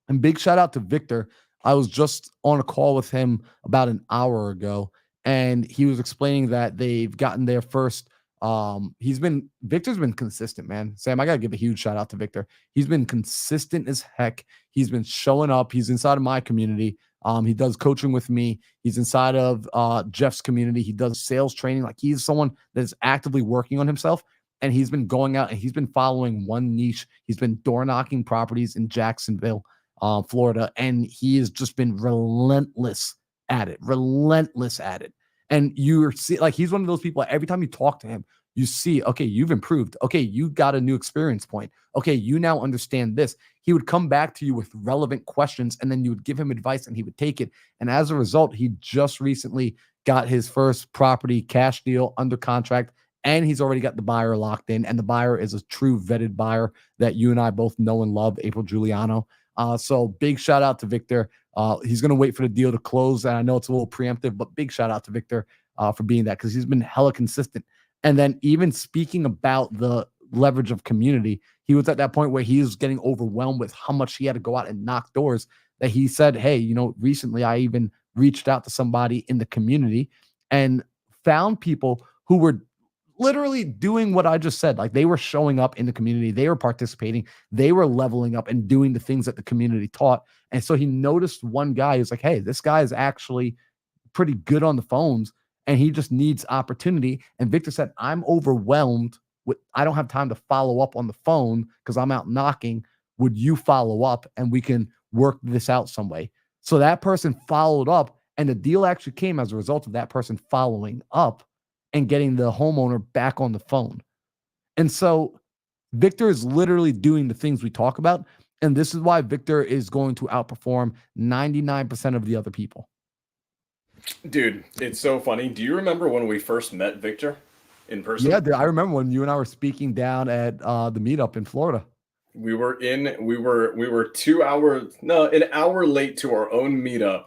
And big shout out to Victor. I was just on a call with him about an hour ago, and he was explaining that they've gotten their first. Victor's been consistent, man. Sam, I gotta give a huge shout out to Victor. He's been consistent as heck. He's been showing up. He's inside of my community. He does coaching with me. He's inside of Jeff's community. He does sales training. Like he's someone that is actively working on himself. And he's been going out and he's been following one niche. He's been door knocking properties in Jacksonville, Florida. And he has just been relentless at it. And you see, like, he's one of those people, every time you talk to him, you see, okay, you've improved. Okay, you got a new experience point. Okay, you now understand this. He would come back to you with relevant questions, and then you would give him advice, and he would take it. And as a result, he just recently got his first property cash deal under contract, and he's already got the buyer locked in. And the buyer is a true vetted buyer that you and I both know and love, April Giuliano. So big shout out to Victor. He's going to wait for the deal to close. And I know it's a little preemptive, but big shout out to Victor for being that, because he's been hella consistent. And then even speaking about the leverage of community, he was at that point where he was getting overwhelmed with how much he had to go out and knock doors, that he said, hey, recently I even reached out to somebody in the community and found people who were literally doing what I just said. Like they were showing up in the community, they were participating, they were leveling up and doing the things that the community taught. And so he noticed one guy who's like, hey, this guy is actually pretty good on the phones and he just needs opportunity. And Victor said, I'm overwhelmed with, I don't have time to follow up on the phone because I'm out knocking. Would you follow up and we can work this out some way? So that person followed up, and the deal actually came as a result of that person following up and getting the homeowner back on the phone. And so Victor is literally doing the things we talk about. And this is why Victor is going to outperform 99% of the other people. Dude, it's so funny. Do you remember when we first met Victor in person? Yeah, I remember when you and I were speaking down at the meetup in Florida. We were 2 hours, no, an hour late to our own meetup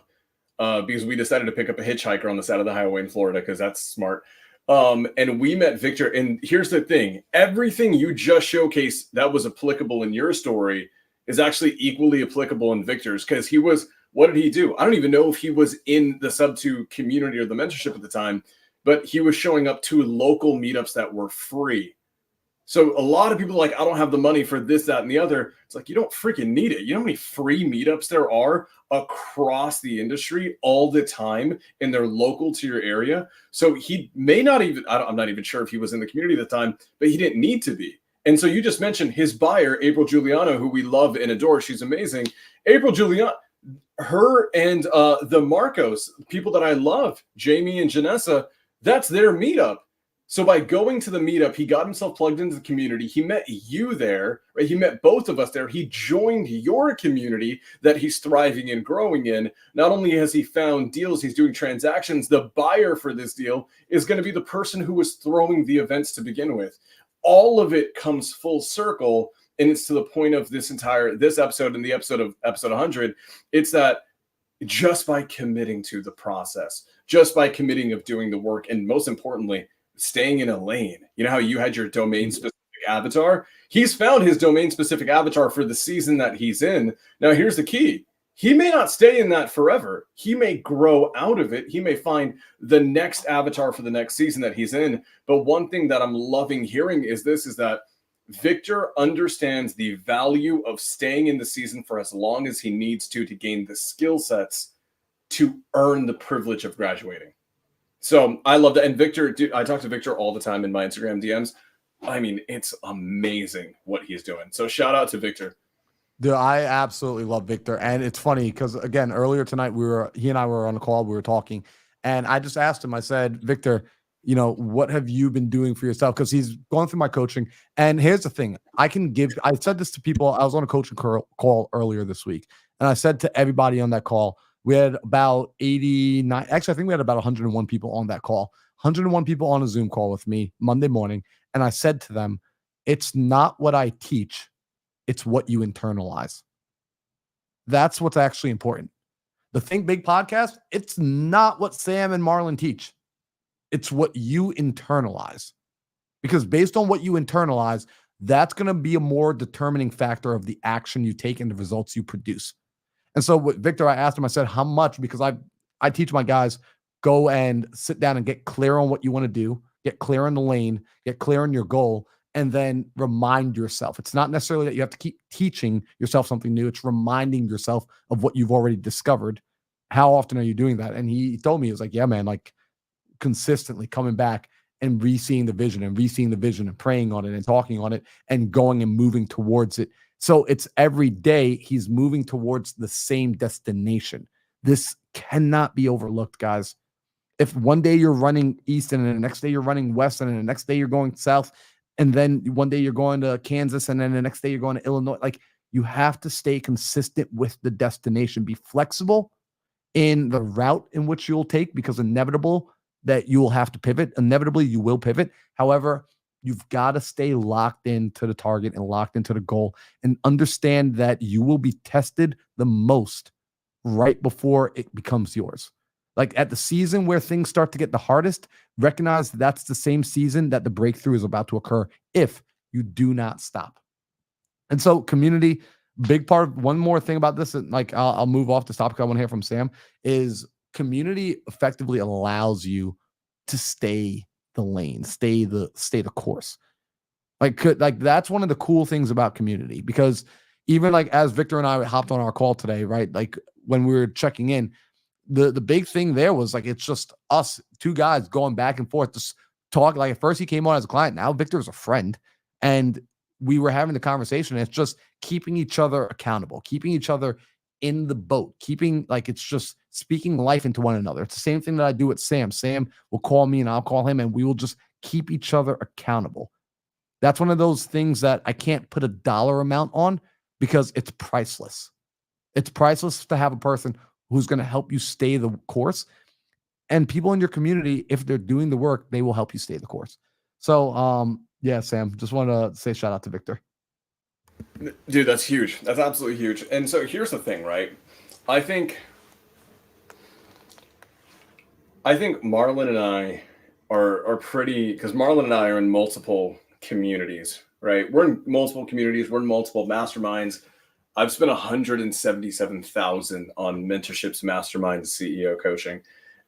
because we decided to pick up a hitchhiker on the side of the highway in Florida because that's smart. And we met Victor. And here's the thing. Everything you just showcased that was applicable in your story is actually equally applicable in Victor's, because he was, what did he do? I don't even know if he was in the Sub2 community or the mentorship at the time, but he was showing up to local meetups that were free. So a lot of people are like, I don't have the money for this, that, and the other. It's like, you don't freaking need it. You know how many free meetups there are across the industry all the time, and they're local to your area. So he may not even, I'm not even sure if he was in the community at the time, but he didn't need to be. And so you just mentioned his buyer, April Giuliano, who we love and adore. She's amazing. April Giuliano, her and the Marcos, people that I love, Jamie and Janessa, that's their meetup. So by going to the meetup, he got himself plugged into the community. He met you there, right? He met both of us there. He joined your community that he's thriving and growing in. Not only has he found deals, he's doing transactions. The buyer for this deal is going to be the person who was throwing the events to begin with. All of it comes full circle. And it's to the point of this episode and the episode 100. It's that just by committing to the process, just by committing of doing the work, and most importantly, staying in a lane. You know how you had your domain specific avatar. He's found his domain specific avatar for the season that he's in. Now, here's the key. He may not stay in that forever. He may grow out of it. He may find the next avatar for the next season that he's in. But one thing that I'm loving hearing is that Victor understands the value of staying in the season for as long as he needs to gain the skill sets to earn the privilege of graduating. So I love that. And Victor, dude, I talk to Victor all the time in my Instagram DMs. I mean, it's amazing what he's doing. So shout out to Victor. Dude, I absolutely love Victor. And it's funny because, again, earlier tonight, he and I were on a call, we were talking, and I just asked him, I said, Victor, what have you been doing for yourself? Because he's going through my coaching. And here's the thing. I said this to people. I was on a coaching call earlier this week. And I said to everybody on that call, we had about 89. Actually, I think we had about 101 people on that call. 101 people on a Zoom call with me Monday morning. And I said to them, it's not what I teach. It's what you internalize. That's what's actually important. The Think Big podcast, it's not what Sam and Marlon teach. It's what you internalize. Because based on what you internalize, that's going to be a more determining factor of the action you take and the results you produce. And so with Victor, I asked him, I said, how much? Because I teach my guys, go and sit down and get clear on what you want to do, get clear on the lane, get clear on your goal, and then remind yourself. It's not necessarily that you have to keep teaching yourself something new. It's reminding yourself of what you've already discovered. How often are you doing that? And he told me, he was like, yeah, man, like consistently coming back and re-seeing the vision and praying on it and talking on it and going and moving towards it. So it's every day he's moving towards the same destination. This cannot be overlooked, guys. If one day you're running east and then the next day you're running west and then the next day you're going south, and then one day you're going to Kansas and then the next day you're going to Illinois, like you have to stay consistent with the destination. Be flexible in the route in which you'll take, because inevitable that you will have to pivot. Inevitably, you will pivot. However, you've got to stay locked into the target and locked into the goal and understand that you will be tested the most right before it becomes yours. Like at the season where things start to get the hardest, recognize that's the same season that the breakthrough is about to occur if you do not stop. And so community, big part, one more thing about this, and like I'll move off this topic I want to hear from Sam, is community effectively allows you to stay the lane, stay the course. Like that's one of the cool things about community, because even like as Victor and I hopped on our call today, right? Like when we were checking in, the big thing there was like, it's just us two guys going back and forth, just talk. Like at first he came on as a client. Now Victor's a friend, and we were having the conversation. And it's just keeping each other accountable, keeping each other in the boat, keeping like, it's just speaking life into one another. It's the same thing that I do with Sam. Sam will call me and I'll call him, and we will just keep each other accountable. That's one of those things that I can't put a dollar amount on because it's priceless. It's priceless to have a person who's going to help you stay the course. And people in your community, if they're doing the work, they will help you stay the course. So, yeah, Sam, just want to say shout out to Victor. Dude, that's huge. That's absolutely huge. And so here's the thing, right? I think Marlon and I are pretty, because Marlon and I are in multiple communities, right? We're in multiple communities. We're in multiple masterminds. I've spent $177,000 on mentorships, masterminds, CEO coaching.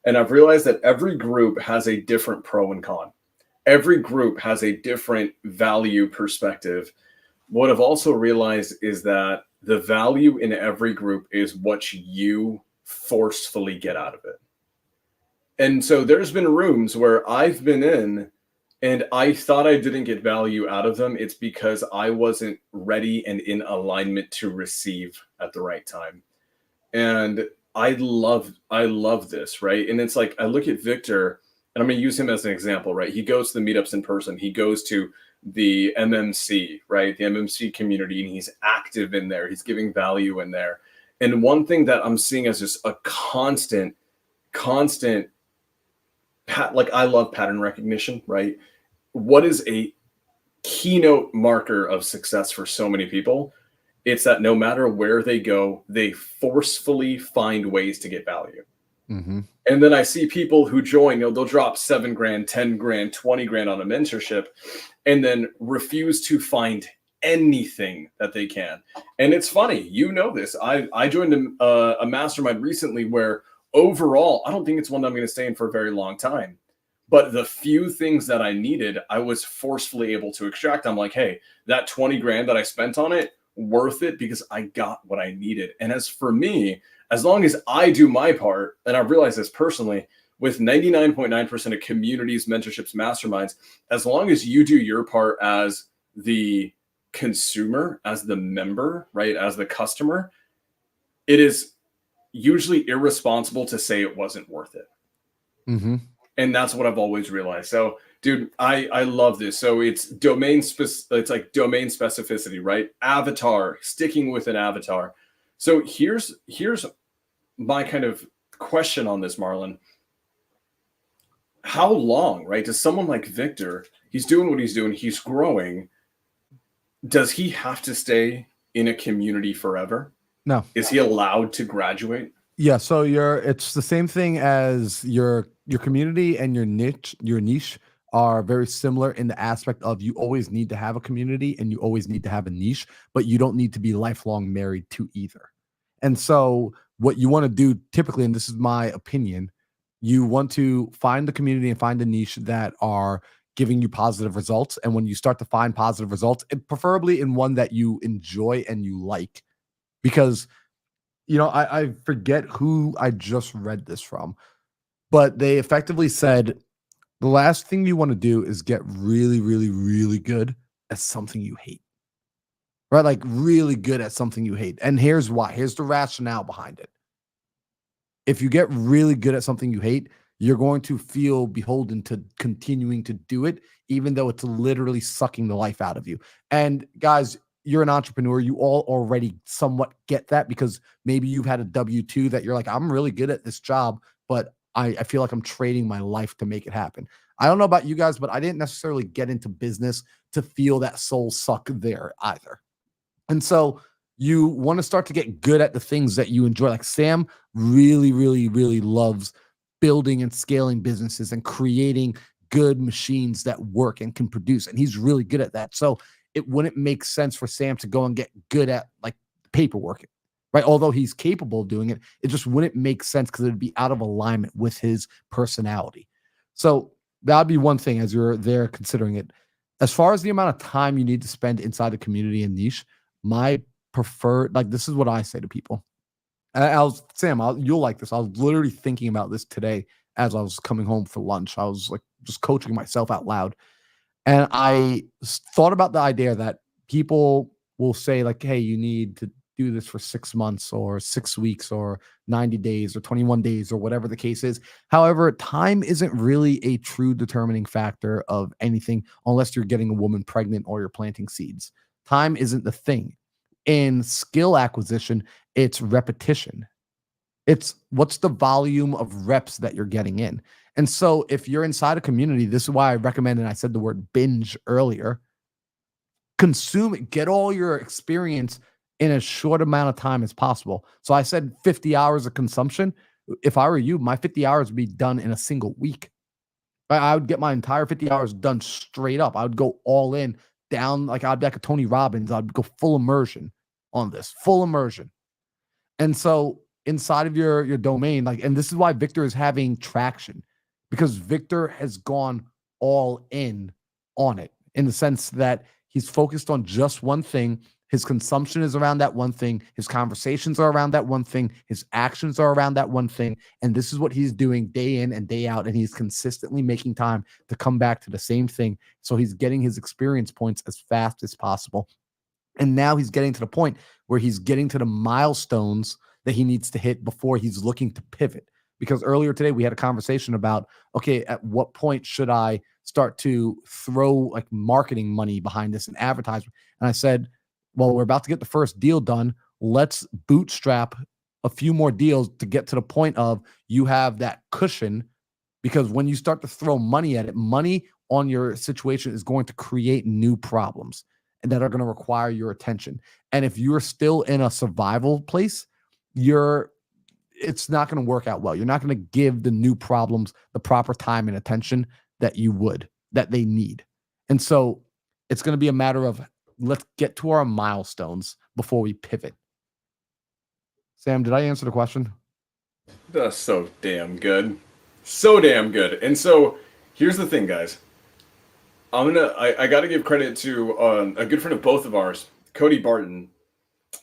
And I've realized that every group has a different pro and con. Every group has a different value perspective. What I've also realized is that the value in every group is what you forcefully get out of it. And so there's been rooms where I've been in and I thought I didn't get value out of them. It's because I wasn't ready and in alignment to receive at the right time. And I love this, right? And it's like, I look at Victor, and I'm going to use him as an example, right? He goes to the meetups in person. He goes to the MMC, right? The MMC community, and he's active in there. He's giving value in there. And one thing that I'm seeing as just a constant, like I love pattern recognition, right? What is a keynote marker of success for so many people? It's that no matter where they go, they forcefully find ways to get value. Mm-hmm. And then I see people who join, they'll drop $7,000, $10,000, $20,000 on a mentorship. and then refuse to find anything that they can. And it's funny, you know this. I joined a mastermind recently where overall, I don't think it's one that I'm going to stay in for a very long time. But the few things that I needed, I was forcefully able to extract. I'm like, hey, that 20 grand that I spent on it, worth it because I got what I needed. And as for me, as long as I do my part, and I've realized this personally, with 99.9% of communities, mentorships, masterminds, as long as you do your part as the consumer, as the member, right, as the customer, it is usually irresponsible to say it wasn't worth it. Mm-hmm. And that's what I've always realized. So, dude, I love this. So it's it's like domain specificity, right? Avatar, sticking with an avatar. So here's my kind of question on this, Marlon. How long, right? Does someone like Victor, he's doing what he's doing, he's growing. Does he have to stay in a community forever? No. Is he allowed to graduate? Yeah, so it's the same thing as your community and your niche are very similar in the aspect of you always need to have a community and you always need to have a niche, but you don't need to be lifelong married to either. And so what you want to do typically, and this is my opinion, you want to find the community and find a niche that are giving you positive results. And when you start to find positive results, and preferably in one that you enjoy and you like, because I forget who I just read this from, but they effectively said the last thing you want to do is get really, really, really good at something you hate, right? Like really good at something you hate. And here's why. Here's the rationale behind it. If you get really good at something you hate, you're going to feel beholden to continuing to do it, even though it's literally sucking the life out of you. And guys, you're an entrepreneur. You all already somewhat get that because maybe you've had a W-2 that you're like, I'm really good at this job, but I feel like I'm trading my life to make it happen. I don't know about you guys, but I didn't necessarily get into business to feel that soul suck there either. And so you want to start to get good at the things that you enjoy. Like Sam really, really, really loves building and scaling businesses and creating good machines that work and can produce. And he's really good at that. So it wouldn't make sense for Sam to go and get good at like paperwork, right? Although he's capable of doing it, it just wouldn't make sense because it'd be out of alignment with his personality. So that'd be one thing as you're there considering it. As far as the amount of time you need to spend inside the community and niche, my preferred, like this is what I say to people. And Sam, you'll like this. I was literally thinking about this today as I was coming home for lunch. I was like just coaching myself out loud. And I thought about the idea that people will say like, hey, you need to do this for 6 months or 6 weeks or 90 days or 21 days or whatever the case is. However, time isn't really a true determining factor of anything unless you're getting a woman pregnant or you're planting seeds. Time isn't the thing. In skill acquisition, it's repetition. It's what's the volume of reps that you're getting in. And so if you're inside a community, this is why I recommend, and I said the word binge earlier, consume it, get all your experience in as short amount of time as possible. So I said 50 hours of consumption. If I were you, my 50 hours would be done in a single week. I would get my entire 50 hours done straight up. I would go all in, down, like I'd be like a Tony Robbins. I'd go full immersion on this, full immersion. And so inside of your domain, like, and this is why Victor is having traction, because Victor has gone all in on it in the sense that he's focused on just one thing. His consumption is around that one thing. His conversations are around that one thing. His actions are around that one thing. And this is what he's doing day in and day out. And he's consistently making time to come back to the same thing. So he's getting his experience points as fast as possible. And now he's getting to the point where he's getting to the milestones that he needs to hit before he's looking to pivot. Because earlier today we had a conversation about, okay, at what point should I start to throw like marketing money behind this and advertisement? And I said, well, we're about to get the first deal done. Let's bootstrap a few more deals to get to the point of you have that cushion, because when you start to throw money at it, money on your situation is going to create new problems and that are going to require your attention. And if you're still in a survival place, it's not going to work out well. You're not going to give the new problems the proper time and attention that they need. And so It's going to be a matter of let's get to our milestones before we pivot. Sam, did I answer the question? That's so damn good. So damn good. And so here's the thing, guys. I got to give credit to a good friend of both of ours, Cody Barton.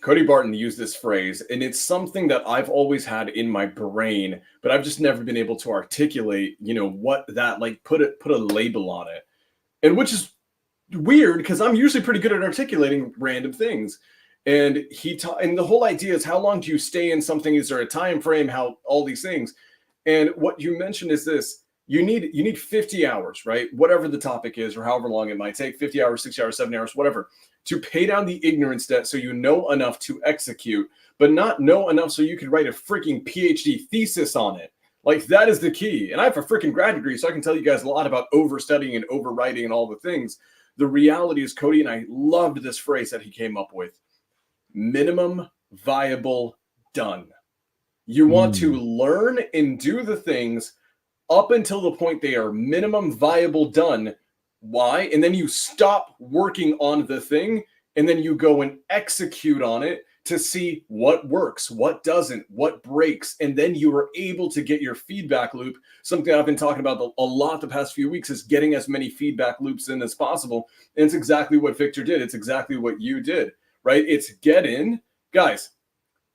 Cody Barton used this phrase, and it's something that I've always had in my brain, but I've just never been able to articulate, what that, like, put a label on it. And which is weird because I'm usually pretty good at articulating random things. And and the whole idea is, how long do you stay in something? Is there a time frame? How all these things? And what you mentioned is this: you need 50 hours, right? Whatever the topic is, or however long it might take, 50 hours, 60 hours, 70 hours, whatever, to pay down the ignorance debt so you know enough to execute, but not know enough so you can write a freaking PhD thesis on it. Like, that is the key. And I have a freaking grad degree, so I can tell you guys a lot about overstudying and overwriting and all the things. The reality is, Cody and I loved this phrase that he came up with: minimum viable done. You want to learn and do the things up until the point they are minimum viable done. Why? And then you stop working on the thing, and then you go and execute on it to see what works, what doesn't, what breaks. And then you are able to get your feedback loop. Something I've been talking about a lot the past few weeks is getting as many feedback loops in as possible. And it's exactly what Victor did. It's exactly what you did, right? It's get in. Guys,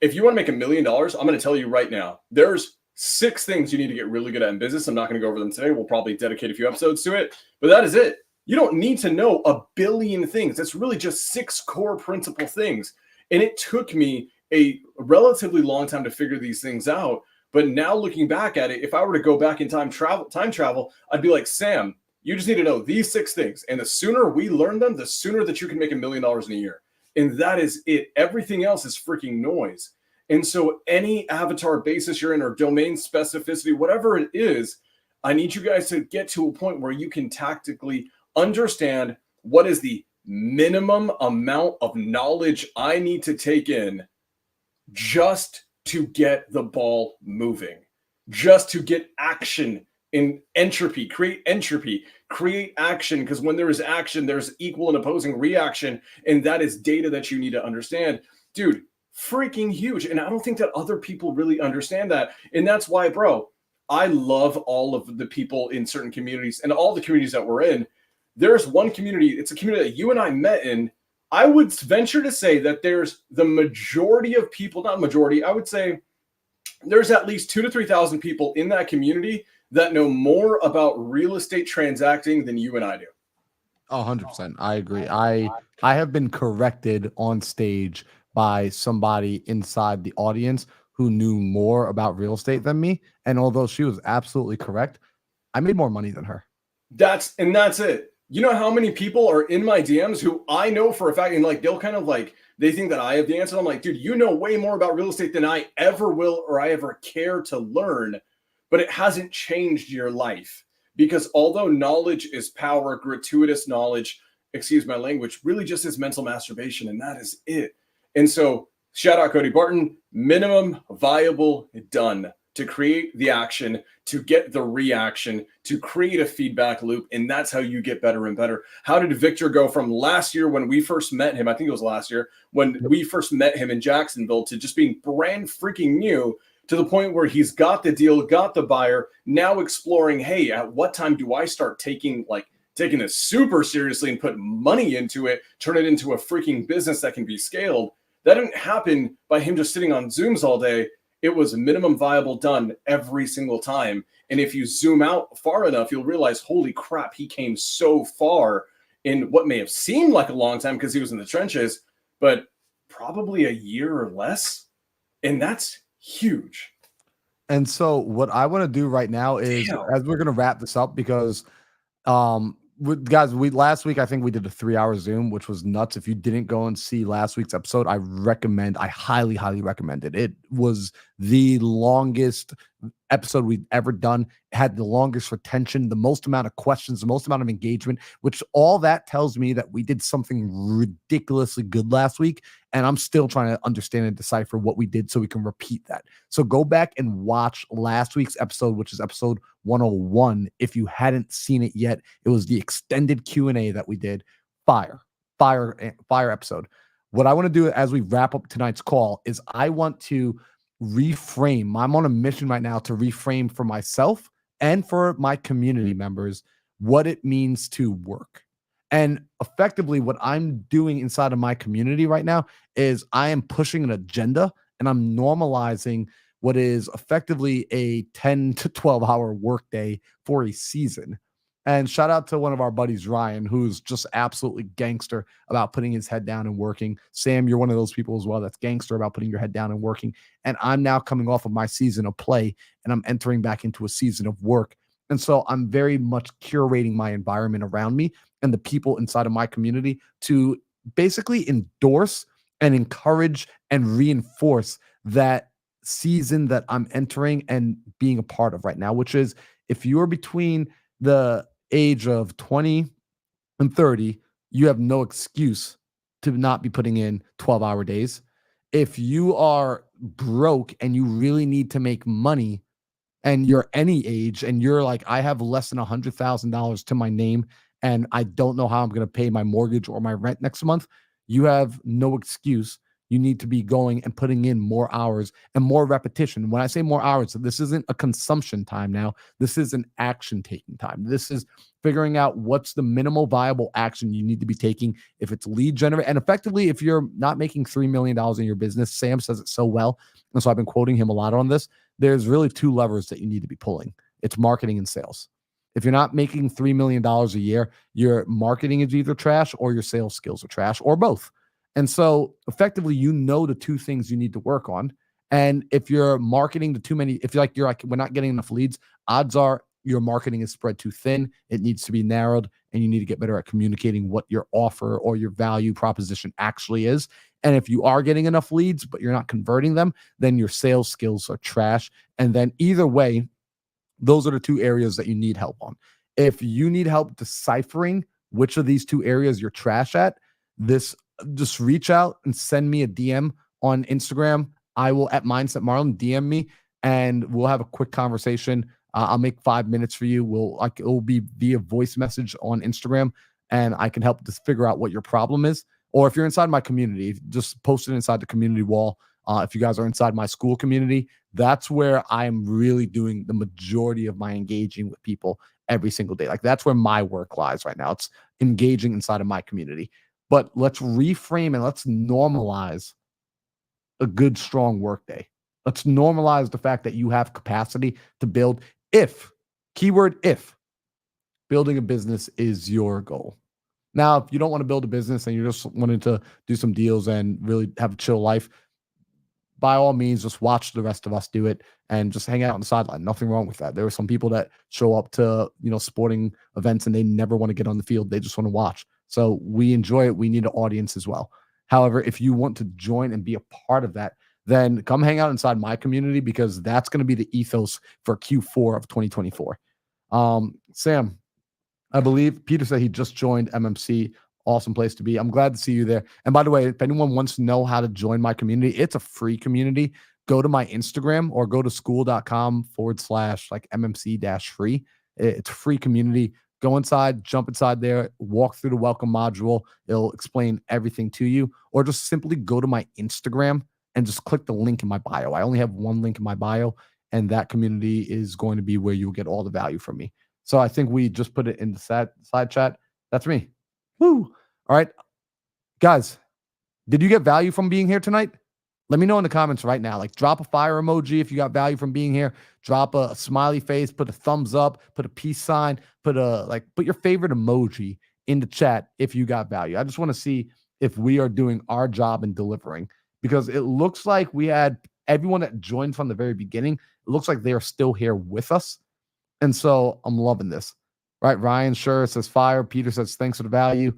if you want to make $1 million, I'm going to tell you right now, there's 6 things you need to get really good at in business. I'm not going to go over them today. We'll probably dedicate a few episodes to it, but that is it. You don't need to know a billion things. It's really just 6 core principal things. And it took me a relatively long time to figure these things out. But now looking back at it, if I were to go back in time travel, I'd be like, Sam, you just need to know these 6 things. And the sooner we learn them, the sooner that you can make $1 million in a year. And that is it. Everything else is freaking noise. And so any avatar basis you're in, or domain specificity, whatever it is, I need you guys to get to a point where you can tactically understand what is the minimum amount of knowledge I need to take in just to get the ball moving, just to get action in entropy, create action. Because when there is action, there's equal and opposing reaction. And that is data that you need to understand. Dude, freaking huge. And I don't think that other people really understand that. And that's why, bro, I love all of the people in certain communities and all the communities that we're in. There's one community, it's a community that you and I met in. I would venture to say that there's the majority of people, not majority, I would say there's at least 2,000 to 3,000 people in that community that know more about real estate transacting than you and I do. 100%. I agree. I have been corrected on stage by somebody inside the audience who knew more about real estate than me. And although she was absolutely correct, I made more money than her. That's it. You know how many people are in my DMs who I know for a fact, and like they'll kind of like, they think that I have the answer. I'm like, dude, you know way more about real estate than I ever will or I ever care to learn, but it hasn't changed your life. Because although knowledge is power, gratuitous knowledge, excuse my language, really just is mental masturbation, and that is it. And so shout out Cody Barton, minimum viable done. To create the action, to get the reaction, to create a feedback loop. And that's how you get better and better. How did Victor go from last year when we first met him? I think it was last year when we first met him in Jacksonville, to just being brand freaking new, to the point where he's got the deal, got the buyer, now exploring, hey, at what time do I start taking this super seriously and put money into it, turn it into a freaking business that can be scaled? That didn't happen by him just sitting on Zooms all day. It was minimum viable done every single time. And if you zoom out far enough, you'll realize, holy crap, he came so far in what may have seemed like a long time because he was in the trenches, but probably a year or less. And that's huge. And so what I want to do right now is, as we're going to wrap this up, because guys, last week I think we did a 3-hour Zoom, which was nuts. If you didn't go and see last week's episode, I highly recommend it. It was the longest episode we've ever done. It had the longest retention, the most amount of questions, the most amount of engagement, which all that tells me that we did something ridiculously good last week. And I'm still trying to understand and decipher what we did so we can repeat that. So go back and watch last week's episode, which is episode 101. If you hadn't seen it yet, it was the extended Q&A that we did. fire episode. What I want to do as we wrap up tonight's call is I want to reframe. I'm on a mission right now to reframe for myself and for my community members what it means to work. And effectively, what I'm doing inside of my community right now is I am pushing an agenda and I'm normalizing what is effectively a 10 to 12 hour workday for a season. And shout out to one of our buddies, Ryan, who's just absolutely gangster about putting his head down and working. Sam, you're one of those people as well that's gangster about putting your head down and working. And I'm now coming off of my season of play and I'm entering back into a season of work. And so I'm very much curating my environment around me and the people inside of my community to basically endorse and encourage and reinforce that season that I'm entering and being a part of right now, which is if you're between the age of 20 and 30, you have no excuse to not be putting in 12-hour days. If you are broke and you really need to make money and you're any age and you're like, I have less than $100,000 to my name and I don't know how I'm going to pay my mortgage or my rent next month, you have no excuse. You need to be going and putting in more hours and more repetition. When I say more hours, this isn't a consumption time now. This is an action taking time. This is figuring out what's the minimal viable action you need to be taking. If it's lead generate, and effectively, if you're not making $3 million in your business, Sam says it so well. And so I've been quoting him a lot on this. There's really two levers that you need to be pulling. It's marketing and sales. If you're not making $3 million a year, your marketing is either trash or your sales skills are trash or both. And so effectively, the two things you need to work on. And if you're marketing to too many, if you're like, we're not getting enough leads, odds are your marketing is spread too thin. It needs to be narrowed and you need to get better at communicating what your offer or your value proposition actually is. And if you are getting enough leads, but you're not converting them, then your sales skills are trash. And then either way, those are the two areas that you need help on. If you need help deciphering which of these two areas you're trash at, just reach out and send me a DM on Instagram. I will at Mindset Marlon DM me and we'll have a quick conversation. I'll make 5 minutes for you. It will be via voice message on Instagram and I can help to figure out what your problem is. Or if you're inside my community, just post it inside the community wall. If you guys are inside my school community, that's where I'm really doing the majority of my engaging with people every single day. Like that's where my work lies right now. It's engaging inside of my community. But let's reframe and let's normalize a good, strong work day. Let's normalize the fact that you have capacity to build keyword if, building a business is your goal. Now, if you don't want to build a business and you're just wanting to do some deals and really have a chill life, by all means, just watch the rest of us do it and just hang out on the sideline. Nothing wrong with that. There are some people that show up to, sporting events and they never want to get on the field. They just want to watch. So we enjoy it. We need an audience as well. However, if you want to join and be a part of that, then come hang out inside my community because that's going to be the ethos for Q4 of 2024. Sam, I believe Peter said he just joined MMC. Awesome place to be. I'm glad to see you there. And by the way, if anyone wants to know how to join my community, it's a free community. Go to my Instagram or go to school.com/MMC-free. It's a free community. Go inside, jump inside there, walk through the welcome module. It'll explain everything to you. Or just simply go to my Instagram and just click the link in my bio. I only have one link in my bio, and that community is going to be where you'll get all the value from me. So I think we just put it in the side chat. That's me. Woo. All right. Guys, did you get value from being here tonight? Let me know in the comments right now. Like, drop a fire emoji if you got value from being here. Drop a smiley face, put a thumbs up, put a peace sign, put your favorite emoji in the chat if you got value. I just want to see if we are doing our job in delivering, because it looks like we had everyone that joined from the very beginning. It looks like they are still here with us. And so I'm loving this. Right? Ryan sure says fire. Peter says thanks for the value.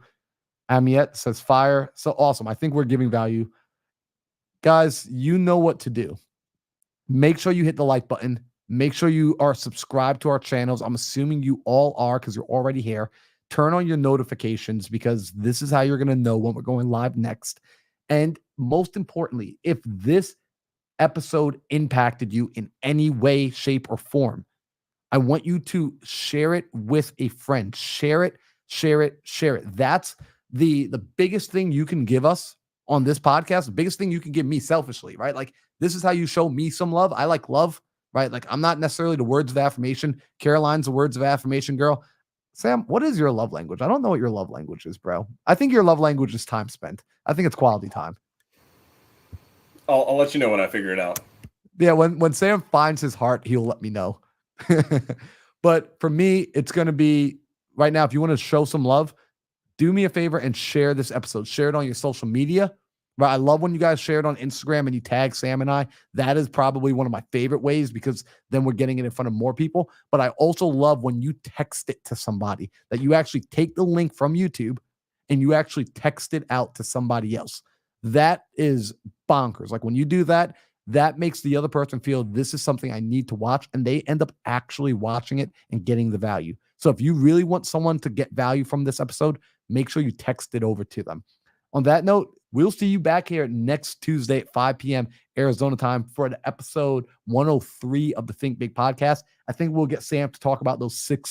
Amiette says fire. So awesome. I think we're giving value. Guys, you know what to do. Make sure you hit the like button. Make sure you are subscribed to our channels. I'm assuming you all are because you're already here. Turn on your notifications because this is how you're going to know when we're going live next. And most importantly, if this episode impacted you in any way, shape, or form, I want you to share it with a friend. Share it, share it, share it. That's the biggest thing you can give us on this podcast, the biggest thing you can give me selfishly, right? Like, this is how you show me some love. I like love, right? Like, I'm not necessarily the words of affirmation. Caroline's the words of affirmation girl. Sam, what is your love language? I don't know what your love language is, bro. I think your love language is time spent. I think it's quality time. I'll let you know when I figure it out. Yeah, when Sam finds his heart, he'll let me know. But for me, it's going to be right now, if you want to show some love, do me a favor and share this episode. Share it on your social media. Right? I love when you guys share it on Instagram and you tag Sam and I. That is probably one of my favorite ways because then we're getting it in front of more people. But I also love when you text it to somebody, that you actually take the link from YouTube and you actually text it out to somebody else. That is bonkers. Like, when you do that, that makes the other person feel this is something I need to watch, and they end up actually watching it and getting the value. So if you really want someone to get value from this episode, make sure you text it over to them. On that note, we'll see you back here next Tuesday at 5 p.m. Arizona time for the episode 103 of the Think Big podcast. I think we'll get Sam to talk about those 6